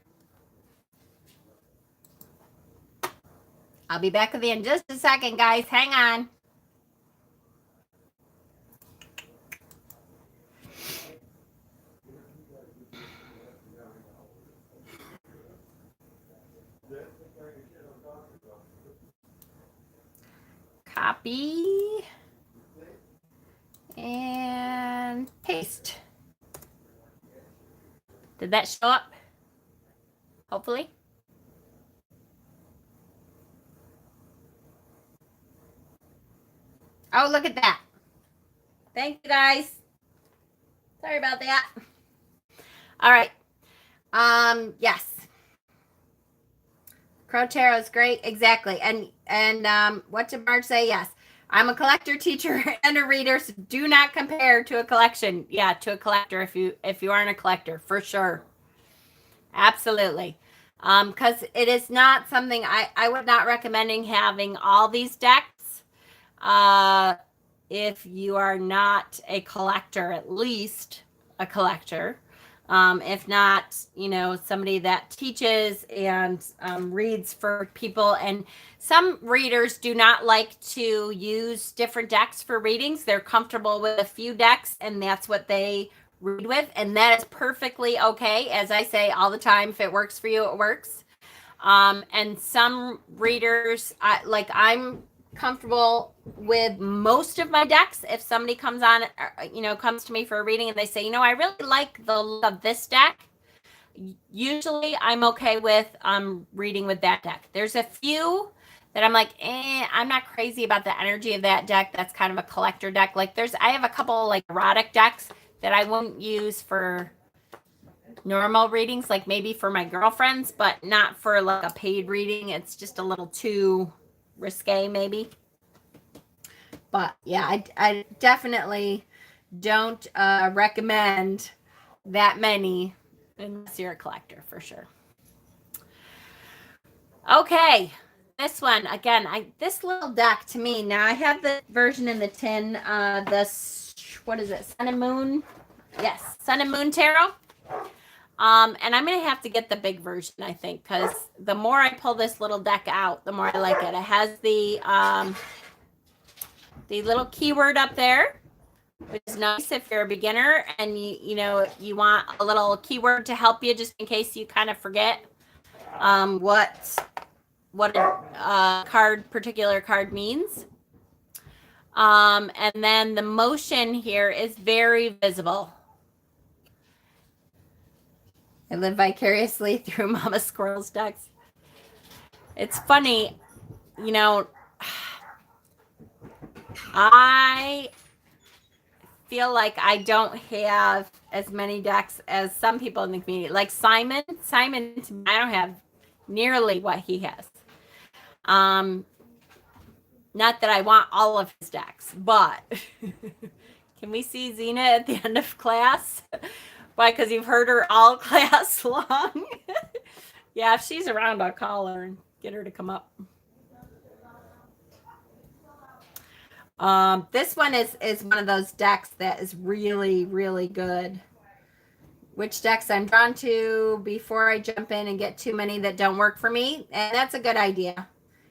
I'll be back with you in just a second, guys. Hang on. Copy and paste. Did that show up? Hopefully. Oh, look at that. Thank you, guys. Sorry about that. All right. Yes. Crow Tarot is great. Exactly. And what did Marge say? Yes. I'm a collector, teacher, and a reader. So do not compare to a collection. Yeah, to a collector if you aren't a collector, for sure. Absolutely. Because it is not something I would not recommending having all these decks. If you are not a collector, at least a collector. If not, somebody that teaches and reads for people. And some readers do not like to use different decks for readings. They're comfortable with a few decks, and that's what they read with. And that is perfectly okay. As I say all the time, if it works for you, it works. And some readers, I'm comfortable with most of my decks. If somebody comes on, comes to me for a reading and they say, I really like the look of this deck, usually I'm okay with reading with that deck. There's a few that I'm like, I'm not crazy about the energy of that deck. That's kind of a collector deck. Like I have a couple like erotic decks that I wouldn't use for normal readings, like maybe for my girlfriends, but not for like a paid reading. It's just a little too risque maybe. But yeah, I definitely don't recommend that many unless you're a collector, for sure. Okay, this one again, this little deck to me, now I have the version in the tin, what is it, Sun and Moon? Yes, Sun and Moon Tarot. And I'm going to have to get the big version, I think, because the more I pull this little deck out, the more I like it. It has the little keyword up there, which is nice if you're a beginner and you want a little keyword to help you just in case you kind of forget what a particular card means. And then the motion here is very visible. I live vicariously through Mama Squirrel's decks. It's funny, I feel like I don't have as many decks as some people in the community. Like Simon, I don't have nearly what he has. Not that I want all of his decks, but can we see Zena at the end of class? Why? Because you've heard her all class long. Yeah, if she's around, I'll call her and get her to come up. This one is one of those decks that is really, really good. Which decks I'm drawn to before I jump in and get too many that don't work for me. And that's a good idea.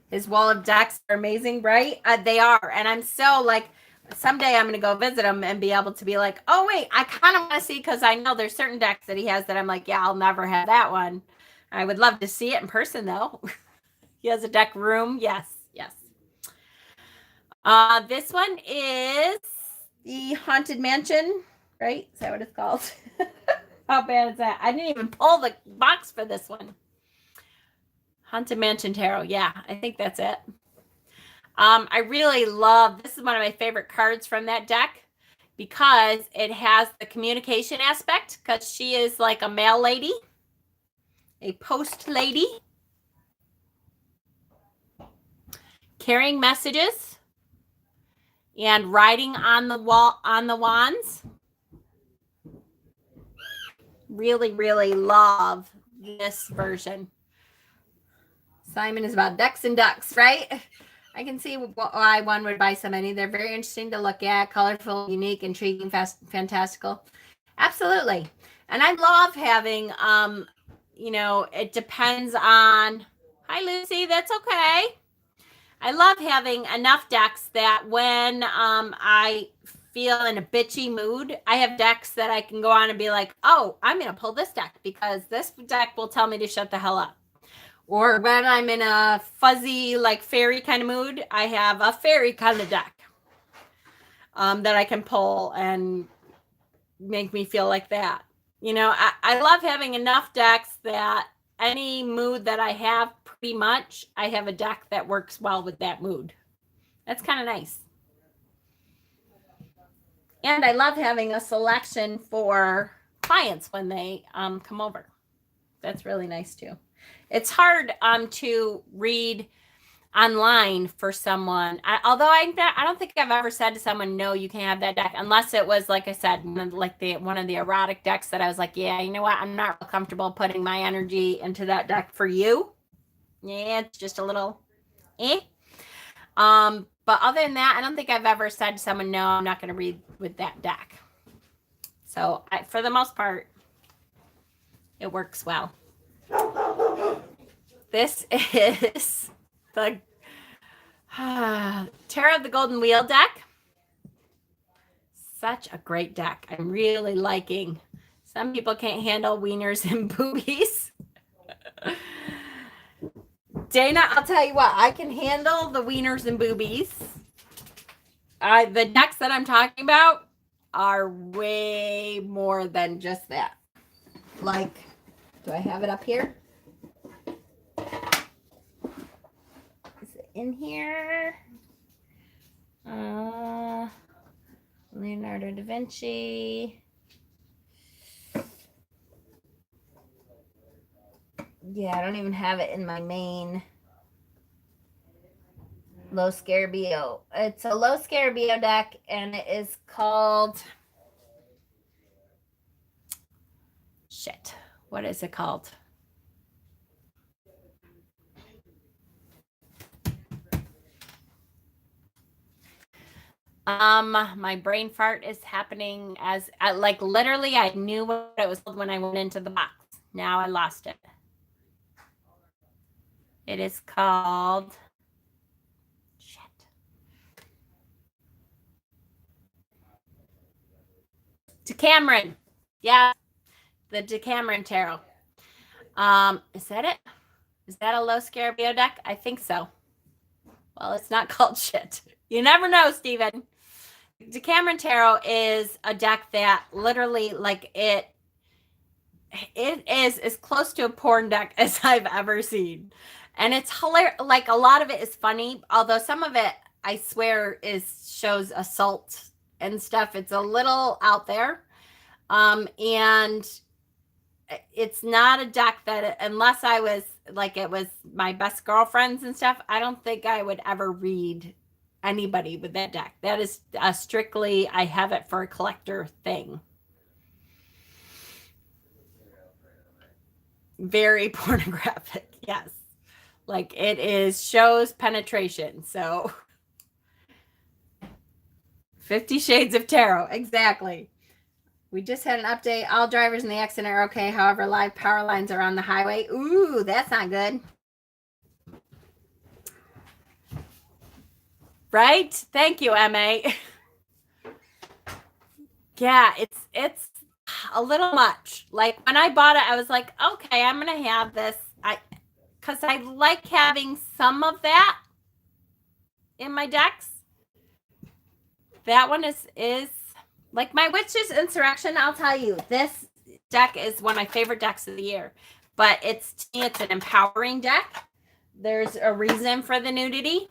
His wall of decks are amazing, right? They are. And I'm so like, someday I'm going to go visit him and be able to be like, oh, wait, I kind of want to see, because I know there's certain decks that he has that I'm like, yeah, I'll never have that one. I would love to see it in person, though. He has a deck room. Yes, yes. This one is the Haunted Mansion, right? Is that what it's called? How bad is that? I didn't even pull the box for this one. Haunted Mansion Tarot. Yeah, I think that's it. I really love, this is one of my favorite cards from that deck because it has the communication aspect, because she is like a mail lady, a post lady, carrying messages and riding on the wall, on the wands. Really, really love this version. Simon is about decks and ducks, right? I can see why one would buy so many. They're very interesting to look at, colorful, unique, intriguing, fantastical. Absolutely. And I love having, it depends on, hi, Lucy, that's okay. I love having enough decks that when I feel in a bitchy mood, I have decks that I can go on and be like, oh, I'm going to pull this deck because this deck will tell me to shut the hell up. Or when I'm in a fuzzy, like fairy kind of mood, I have a fairy kind of deck that I can pull and make me feel like that. I love having enough decks that any mood that I have, pretty much, I have a deck that works well with that mood. That's kind of nice. And I love having a selection for clients when they come over. That's really nice too. It's hard to read online for someone. Although I don't think I've ever said to someone, no, you can't have that deck, unless it was, like I said, like one of the erotic decks that I was like, yeah, you know what? I'm not real comfortable putting my energy into that deck for you. Yeah, it's just a little eh. But other than that, I don't think I've ever said to someone, no, I'm not going to read with that deck. So for the most part, it works well. This is the Tarot of the Golden Wheel deck. Such a great deck. I'm really liking. Some people can't handle wieners and boobies. Dana, I'll tell you what, I can handle the wieners and boobies. The decks that I'm talking about are way more than just that. Like, do I have it up here? Is it in here? Leonardo da Vinci. Yeah, I don't even have it in my main Lo Scarabeo. It's a Lo Scarabeo deck, and it is called... Shit. What is it called? My brain fart is happening as like literally I knew what it was called when I went into the box. Now I lost it. It is called Decameron. Yeah, the Decameron Tarot. Is that it? Is that a Lo Scarabeo deck? I think so. Well, it's not called shit. You never know, Stephen. Decameron Tarot is a deck that literally, like, it is as close to a porn deck as I've ever seen. And it's hilarious. Like, a lot of it is funny, although some of it, I swear, shows assault and stuff. It's a little out there. And it's not a deck that, unless I was like, it was my best girlfriends and stuff, I don't think I would ever read anybody with that deck. That is strictly, I have it for a collector thing. Very pornographic, yes. Like, it shows penetration. So 50 Shades of Tarot, exactly. We just had an update. All drivers in the accident are okay. However, live power lines are on the highway. Ooh, that's not good. Right? Thank you, MA. Yeah, it's a little much. Like when I bought it, I was like, okay, I'm going to have this. Because I like having some of that in my decks. That one is like my Witch's Insurrection. I'll tell you, this deck is one of my favorite decks of the year. But to me, it's an empowering deck. There's a reason for the nudity.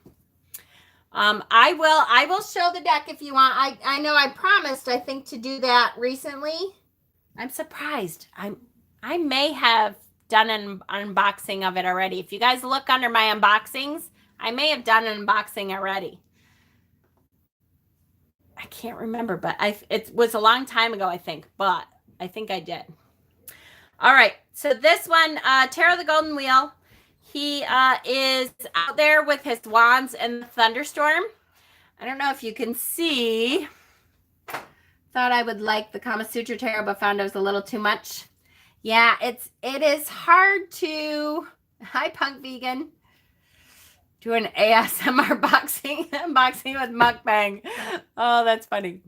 I will show the deck if you want. I know I promised, I think, to do that recently. I'm surprised. I may have done an unboxing of it already. If you guys look under my unboxings, I may have done an unboxing already. I can't remember, but it was a long time ago, I think, but I think I did. All right, so this one, Tarot the Golden Wheel, he is out there with his wands in the thunderstorm. I don't know if you can see. Thought I would like the Kama Sutra Tarot, but found it was a little too much. Yeah, it is hard to. Hi, Punk Vegan. Do an ASMR unboxing with mukbang. Oh, that's funny.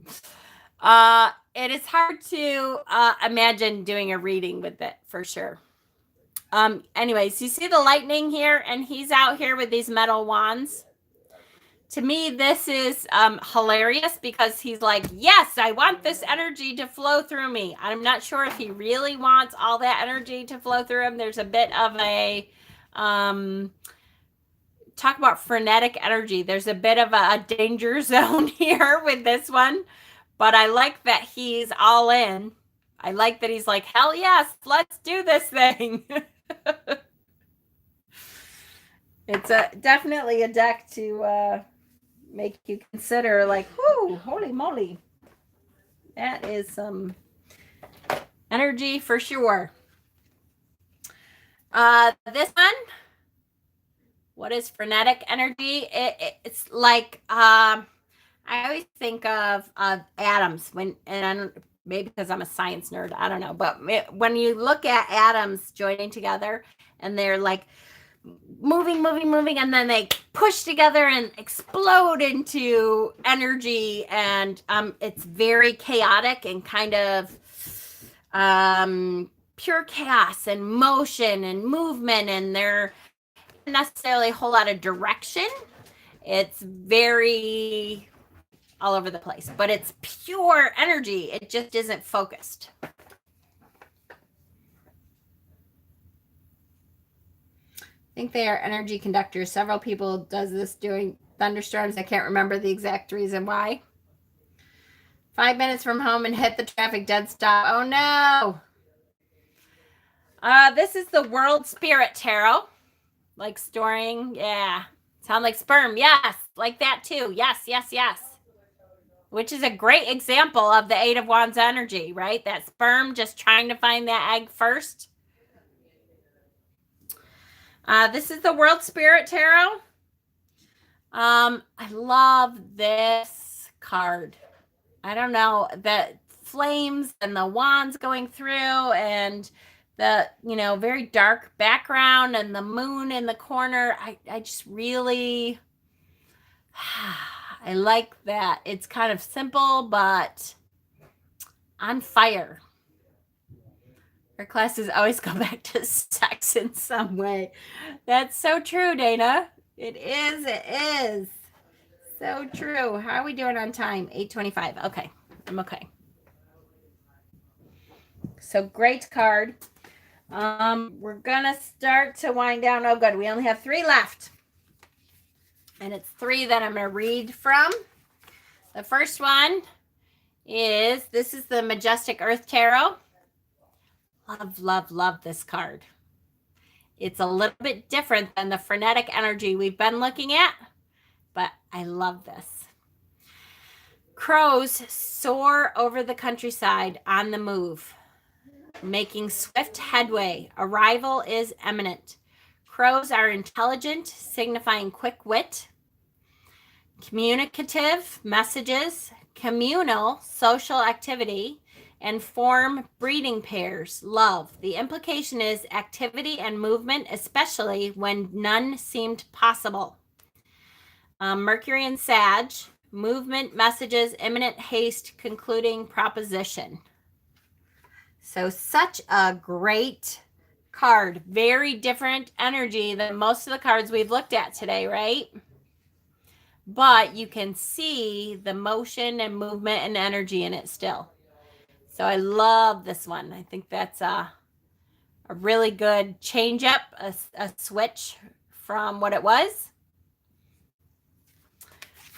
It is hard to imagine doing a reading with it for sure. Anyways, you see the lightning here, and he's out here with these metal wands. To me, this is hilarious because he's like, yes, I want this energy to flow through me. I'm not sure if he really wants all that energy to flow through him. There's a bit of a talk about frenetic energy. There's a bit of a danger zone here with this one, but I like that he's all in. I like that he's like, hell yes, let's do this thing. It's definitely a deck to make you consider, like, whoo, holy moly. That is some energy for sure. This one, what is frenetic energy? It's like I always think of atoms maybe because I'm a science nerd, I don't know, but when you look at atoms joining together and they're like moving, and then they push together and explode into energy, and it's very chaotic and kind of pure chaos and motion and movement, and there necessarily a whole lot of direction. It's very all over the place, but it's pure energy. It just isn't focused. I think they are energy conductors. Several people does this during thunderstorms. I can't remember the exact reason why. 5 minutes from home and hit the traffic dead stop. Oh no. This is the World Spirit Tarot. Like storing, yeah. Sound like sperm, yes. Like that too, yes. Which is a great example of the Eight of Wands energy, right? That sperm just trying to find that egg first. This is the World Spirit Tarot. I love this card. I don't know, the flames and the wands going through and the, very dark background and the moon in the corner. I just really, I like that. It's kind of simple, but on fire. Our classes always go back to sex in some way. That's so true, Dana. It is. So true. How are we doing on time? 8:25. Okay. I'm okay. So great card. We're going to start to wind down. Oh, good. We only have 3 left. And it's 3 that I'm going to read from. The first one is, this is the Majestic Earth Tarot. Love this card. It's a little bit different than the frenetic energy we've been looking at, but I love this. Crows soar over the countryside on the move, making swift headway. Arrival is imminent. Crows are intelligent, signifying quick wit, communicative messages, communal social activity, and form breeding pairs. Love. The implication is activity and movement, especially when none seemed possible. Mercury and Sag. Movement, messages, imminent haste, concluding proposition. So such a great card. Very different energy than most of the cards we've looked at today, right? But you can see the motion and movement and energy in it still. So I love this one. I think that's a really good change up, a switch from what it was.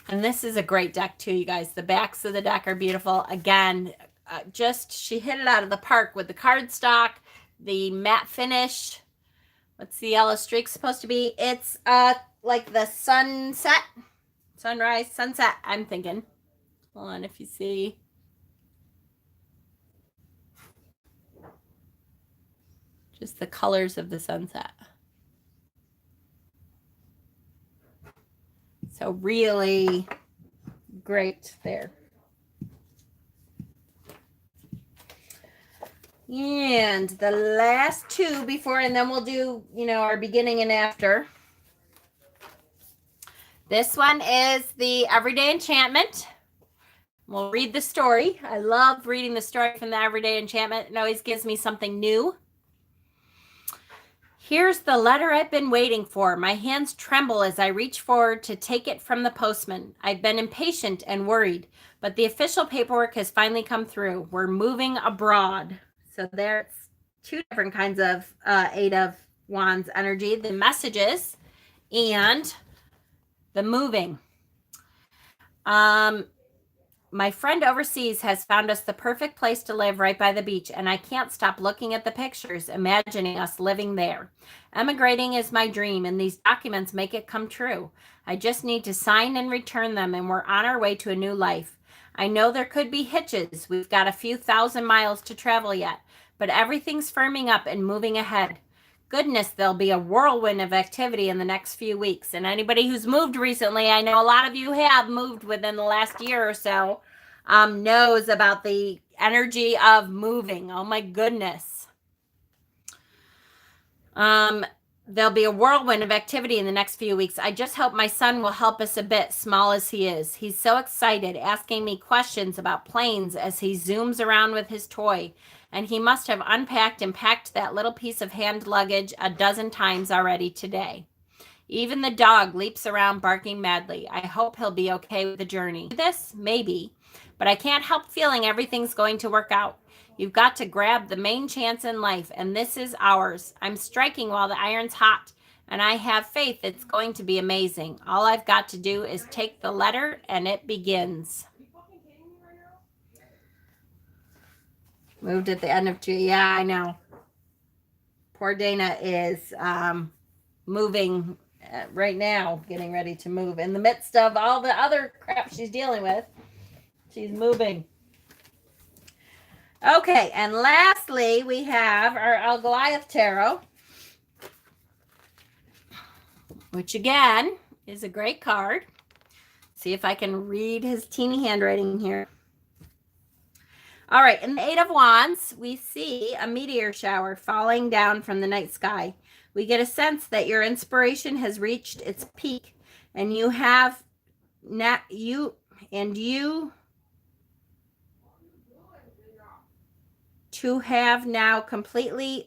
And this is a great deck too, you guys. The backs of the deck are beautiful. Again, she hit it out of the park with the cardstock, the matte finish. What's the yellow streak supposed to be? It's like the sunset, sunrise, sunset, I'm thinking. Hold on, if you see. Just the colors of the sunset. So really great there. And the last two before, and then we'll do, our beginning and after. This one is the Everyday Enchantment. We'll read the story. I love reading the story from the Everyday Enchantment. It always gives me something new. Here's the letter I've been waiting for. My hands tremble as I reach forward to take it from the postman. I've been impatient and worried, but the official paperwork has finally come through. We're moving abroad. So there's two different kinds of Eight of Wands energy, the messages and the moving. My friend overseas has found us the perfect place to live right by the beach, and I can't stop looking at the pictures, imagining us living there. Emigrating is my dream, and these documents make it come true. I just need to sign and return them, and we're on our way to a new life. I know there could be hitches. We've got a few thousand miles to travel yet, but everything's firming up and moving ahead. Goodness, there'll be a whirlwind of activity in the next few weeks. And anybody who's moved recently, I know a lot of you have moved within the last year or so, knows about the energy of moving. Oh my goodness. There'll be a whirlwind of activity in the next few weeks. I just hope my son will help us a bit, small as he is. He's so excited, asking me questions about planes as he zooms around with his toy. And he must have unpacked and packed that little piece of hand luggage a dozen times already today. Even the dog leaps around barking madly. I hope he'll be okay with the journey. This, maybe, but I can't help feeling everything's going to work out. You've got to grab the main chance in life, and this is ours. I'm striking while the iron's hot, and I have faith it's going to be amazing. All I've got to do is take the letter, and it begins. Moved at the end of June. Yeah, I know. Poor Dana is moving right now, getting ready to move. In the midst of all the other crap she's dealing with, she's moving. Okay, and lastly, we have our Algoliath Tarot, which again is a great card. See if I can read his teeny handwriting here. All right, in the Eight of Wands, we see a meteor shower falling down from the night sky. We get a sense that your inspiration has reached its peak, and you have to have now completely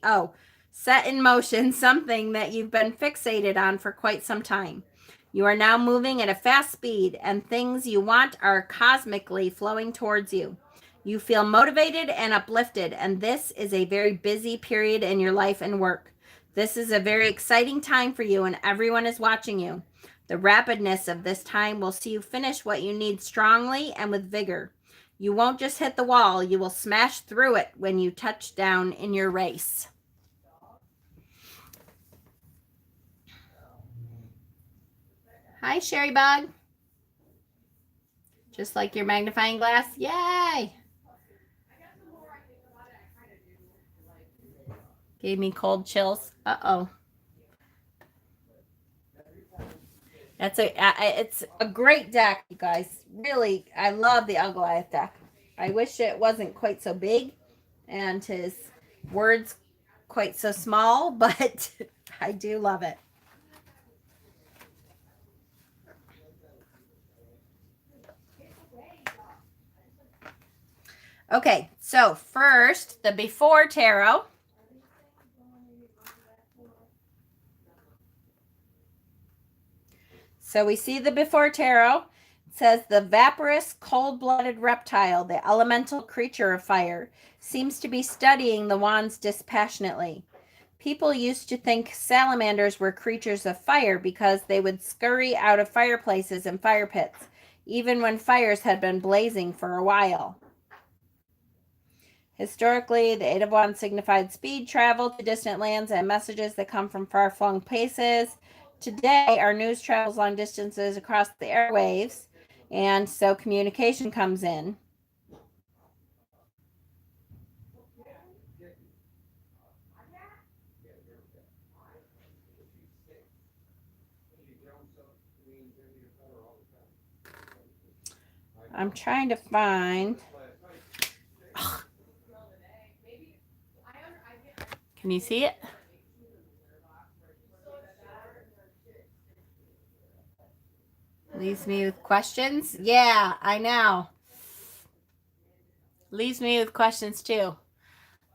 set in motion something that you've been fixated on for quite some time. You are now moving at a fast speed, and things you want are cosmically flowing towards you. You feel motivated and uplifted, and this is a very busy period in your life and work. This is a very exciting time for you, and everyone is watching you. The rapidness of this time will see you finish what you need strongly and with vigor. You won't just hit the wall, you will smash through it when you touch down in your race. Hi, Sherry Bug. Just like your magnifying glass. Yay! Gave me cold chills. Uh-oh. It's a great deck, you guys. Really, I love the Algoliath deck. I wish it wasn't quite so big and his words quite so small, but I do love it. Okay, so first, the before tarot. So we see the before tarot. It says the vaporous, cold-blooded reptile, the elemental creature of fire, seems to be studying the wands dispassionately. People used to think salamanders were creatures of fire because they would scurry out of fireplaces and fire pits, even when fires had been blazing for a while. Historically, the Eight of Wands signified speed, travel to distant lands, and messages that come from far-flung places. Today, our news travels long distances across the airwaves, and so communication comes in. I'm trying to find. Can you see it? Leaves me with questions. Yeah, I know. Leaves me with questions too.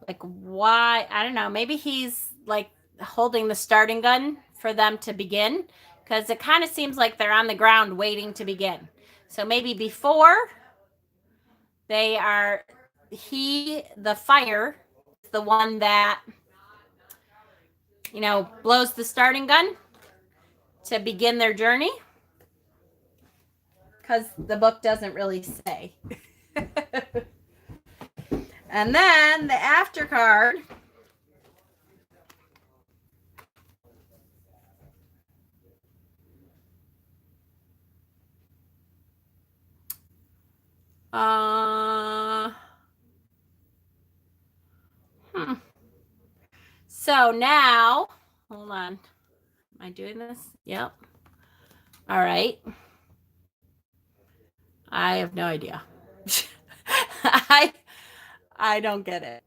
Like, why? I don't know. Maybe he's like holding the starting gun for them to begin, because it kind of seems like they're on the ground waiting to begin. So maybe before they are, the fire, the one that, blows the starting gun to begin their journey. Because the book doesn't really say. And then the after card. So now, hold on. Am I doing this? Yep. All right. I have no idea. I don't get it.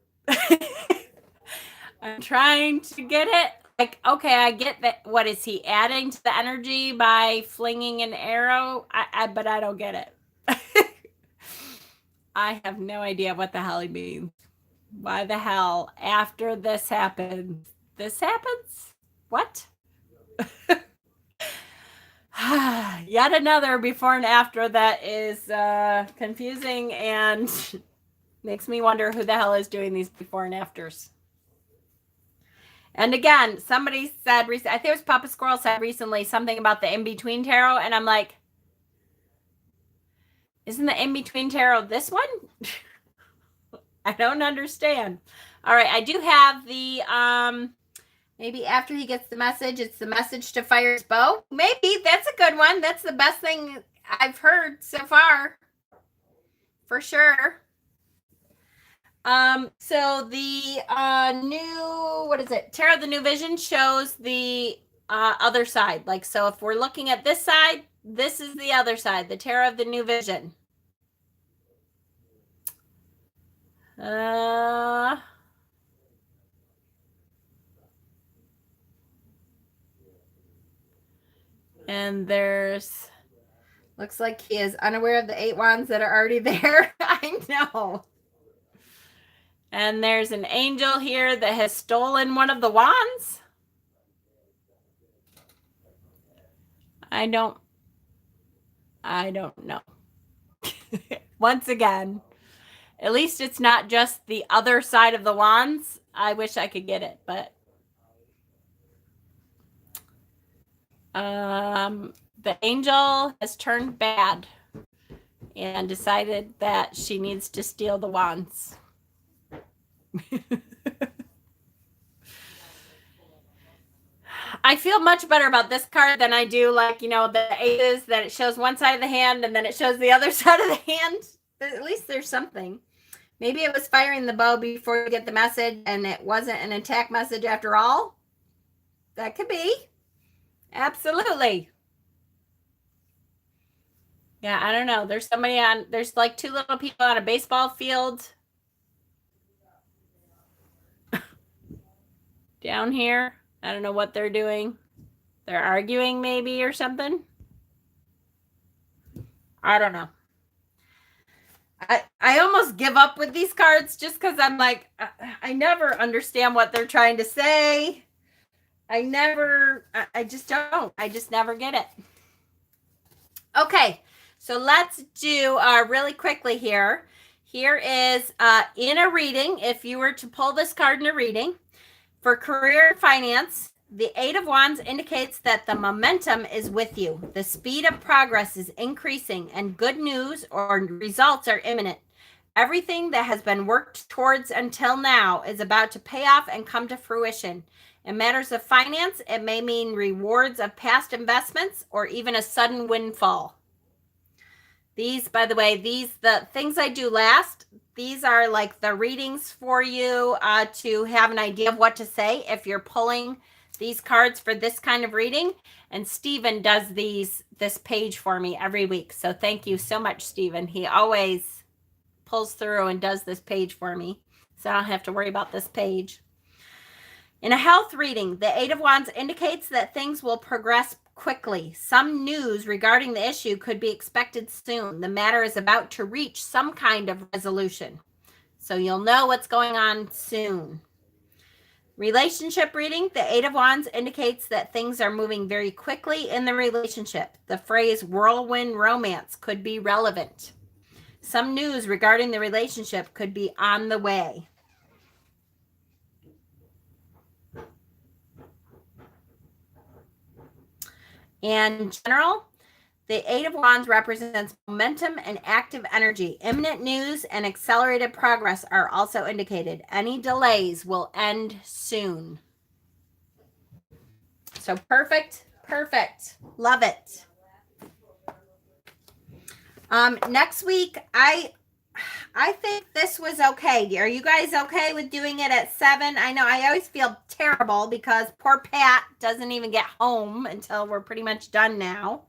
I'm trying to get it. Like, okay, I get that. What is he adding to the energy by flinging an arrow? But I don't get it. I have no idea what the hell he means. Why the hell, after this happens, this happens? What? Yet another before and after that is confusing and makes me wonder who the hell is doing these before and afters. And again, somebody said, I think it was Papa Squirrel said recently something about the in-between tarot, and I'm like, isn't the in-between tarot this one? I don't understand. All right, I do have the maybe after he gets the message, it's the message to Fire's bow. Maybe that's a good one. That's the best thing I've heard so far. For sure. So the new, what is it? Tarot of the New Vision shows the other side. Like, so if we're looking at this side, this is the other side, the Tarot of the New Vision. And there's, looks like he is unaware of the 8 wands that are already there. I know. And there's an angel here that has stolen one of the wands. I don't know. Once again, at least it's not just the other side of the wands. I wish I could get it, but the angel has turned bad and decided that she needs to steal the wands. I feel much better about this card than I do, like, the aces, that it shows one side of the hand and then it shows the other side of the hand. At least there's something. Maybe it was firing the bow before you get the message and it wasn't an attack message after all. That could be. Absolutely. Yeah, I don't know. There's there's like 2 little people on a baseball field. Down here. I don't know what they're doing. They're arguing maybe or something. I don't know. I almost give up with these cards just because I'm like, I never understand what they're trying to say. I just don't. I just never get it. Okay, so let's do really quickly here. Here is in a reading, if you were to pull this card in a reading, for career and finance, the Eight of Wands indicates that the momentum is with you. The speed of progress is increasing and good news or results are imminent. Everything that has been worked towards until now is about to pay off and come to fruition. In matters of finance, it may mean rewards of past investments or even a sudden windfall. These, by the way, the things I do last, these are like the readings for you to have an idea of what to say if you're pulling these cards for this kind of reading. And Stephen does this page for me every week. So thank you so much, Stephen. He always pulls through and does this page for me, so I don't have to worry about this page. In a health reading, the Eight of Wands indicates that things will progress quickly. Some news regarding the issue could be expected soon. The matter is about to reach some kind of resolution, so you'll know what's going on soon. Relationship reading, the Eight of Wands indicates that things are moving very quickly in the relationship. The phrase whirlwind romance could be relevant. Some news regarding the relationship could be on the way. In general, the Eight of Wands represents momentum and active energy. Imminent news and accelerated progress are also indicated. Any delays will end soon. So perfect. Love it. Next week, I think this was okay. Are you guys okay with doing it at 7? I know I always feel terrible because poor Pat doesn't even get home until we're pretty much done now.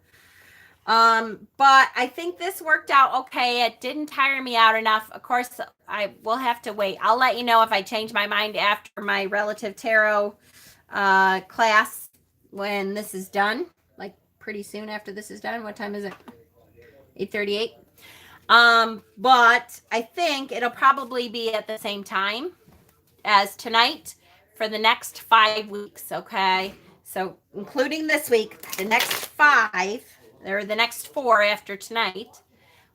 But I think this worked out okay. It didn't tire me out enough. Of course, I will have to wait. I'll let you know if I change my mind after my relative tarot class when this is done. Like pretty soon after this is done. What time is it? 8:38. But I think it'll probably be at the same time as tonight for the next 5 weeks, okay? So including this week, the next 5, or the next 4 after tonight,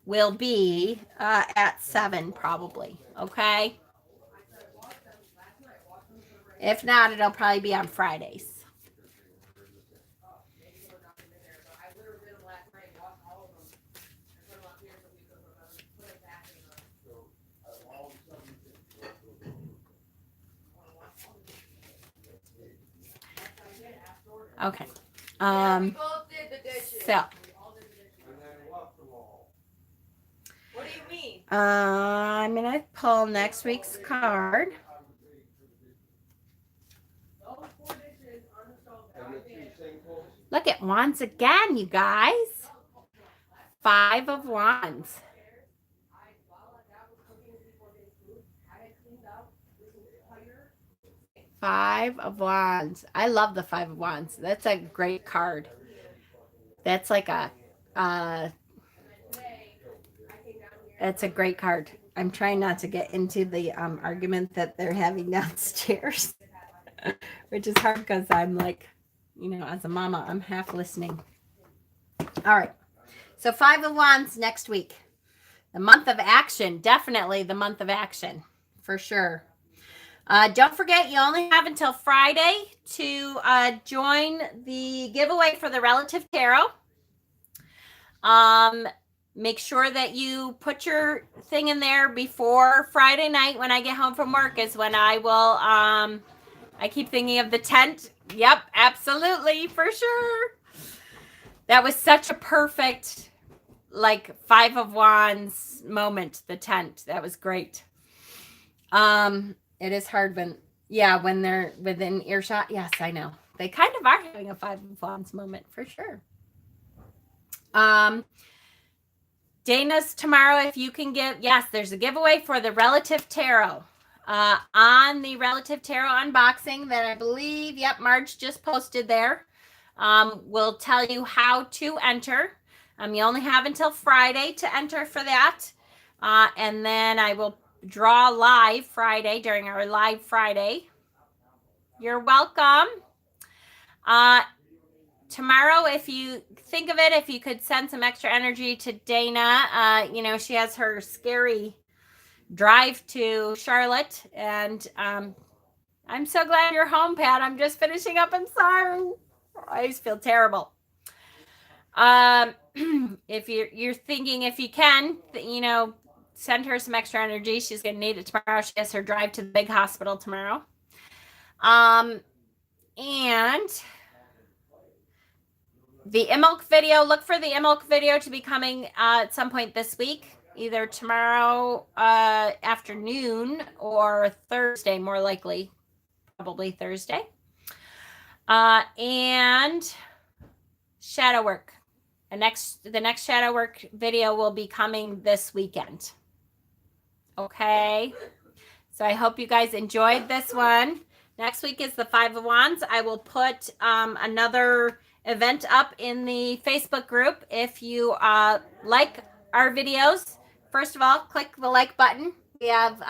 will be at 7 probably, okay? If not, it'll probably be on Fridays. Okay. So. What do you mean? I'm gonna pull next week's card. Look at Wands again, you guys. 5 of Wands. Five of Wands. I love the 5 of Wands. That's a great card. That's like that's a great card. I'm trying not to get into the argument that they're having downstairs, which is hard because I'm like, as a mama, I'm half listening. All right. So 5 of Wands next week. The month of action. Definitely the month of action. For sure. Don't forget, you only have until Friday to join the giveaway for the Relative Tarot. Make sure that you put your thing in there before Friday night when I get home from work is when I will, I keep thinking of the tent. Yep, absolutely, for sure. That was such a perfect, 5 of Wands moment, the tent. That was great. It is hard when they're within earshot. Yes, I know. They kind of are having a 5 of Wands moment for sure. Dana's tomorrow, if you can give, yes, there's a giveaway for the Relative Tarot. On the Relative Tarot unboxing that I believe, Marge just posted there. We'll tell you how to enter. You only have until Friday to enter for that. And then I will draw live Friday during our live Friday. You're welcome. Tomorrow, if you think of it, if you could send some extra energy to Dana, she has her scary drive to Charlotte, and I'm so glad you're home, Pat. I'm just finishing up. I'm sorry. I always feel terrible. If you're thinking, if you can, send her some extra energy. She's gonna need it tomorrow. She has her drive to the big hospital tomorrow. And the Imilk video, look for the Imilk video to be coming at some point this week, either tomorrow afternoon or Thursday, more likely, probably Thursday. And shadow work. The next shadow work video will be coming this weekend. Okay. So I hope you guys enjoyed this one. Next week is the Five of Wands. I will put another event up in the Facebook group. If you like our videos, first of all, click the like button. We have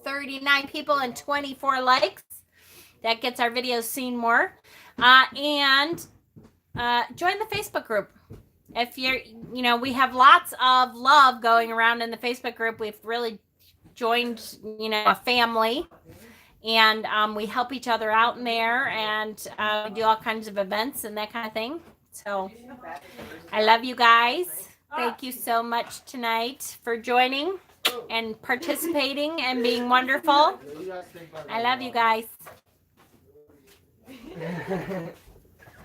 39 people and 24 likes. That gets our videos seen more. And join the Facebook group. If you're, we have lots of love going around in the Facebook group. We've really joined, a family, and we help each other out in there, and we do all kinds of events and that kind of thing. So I love you guys. Thank you so much tonight for joining and participating and being wonderful. I love you guys.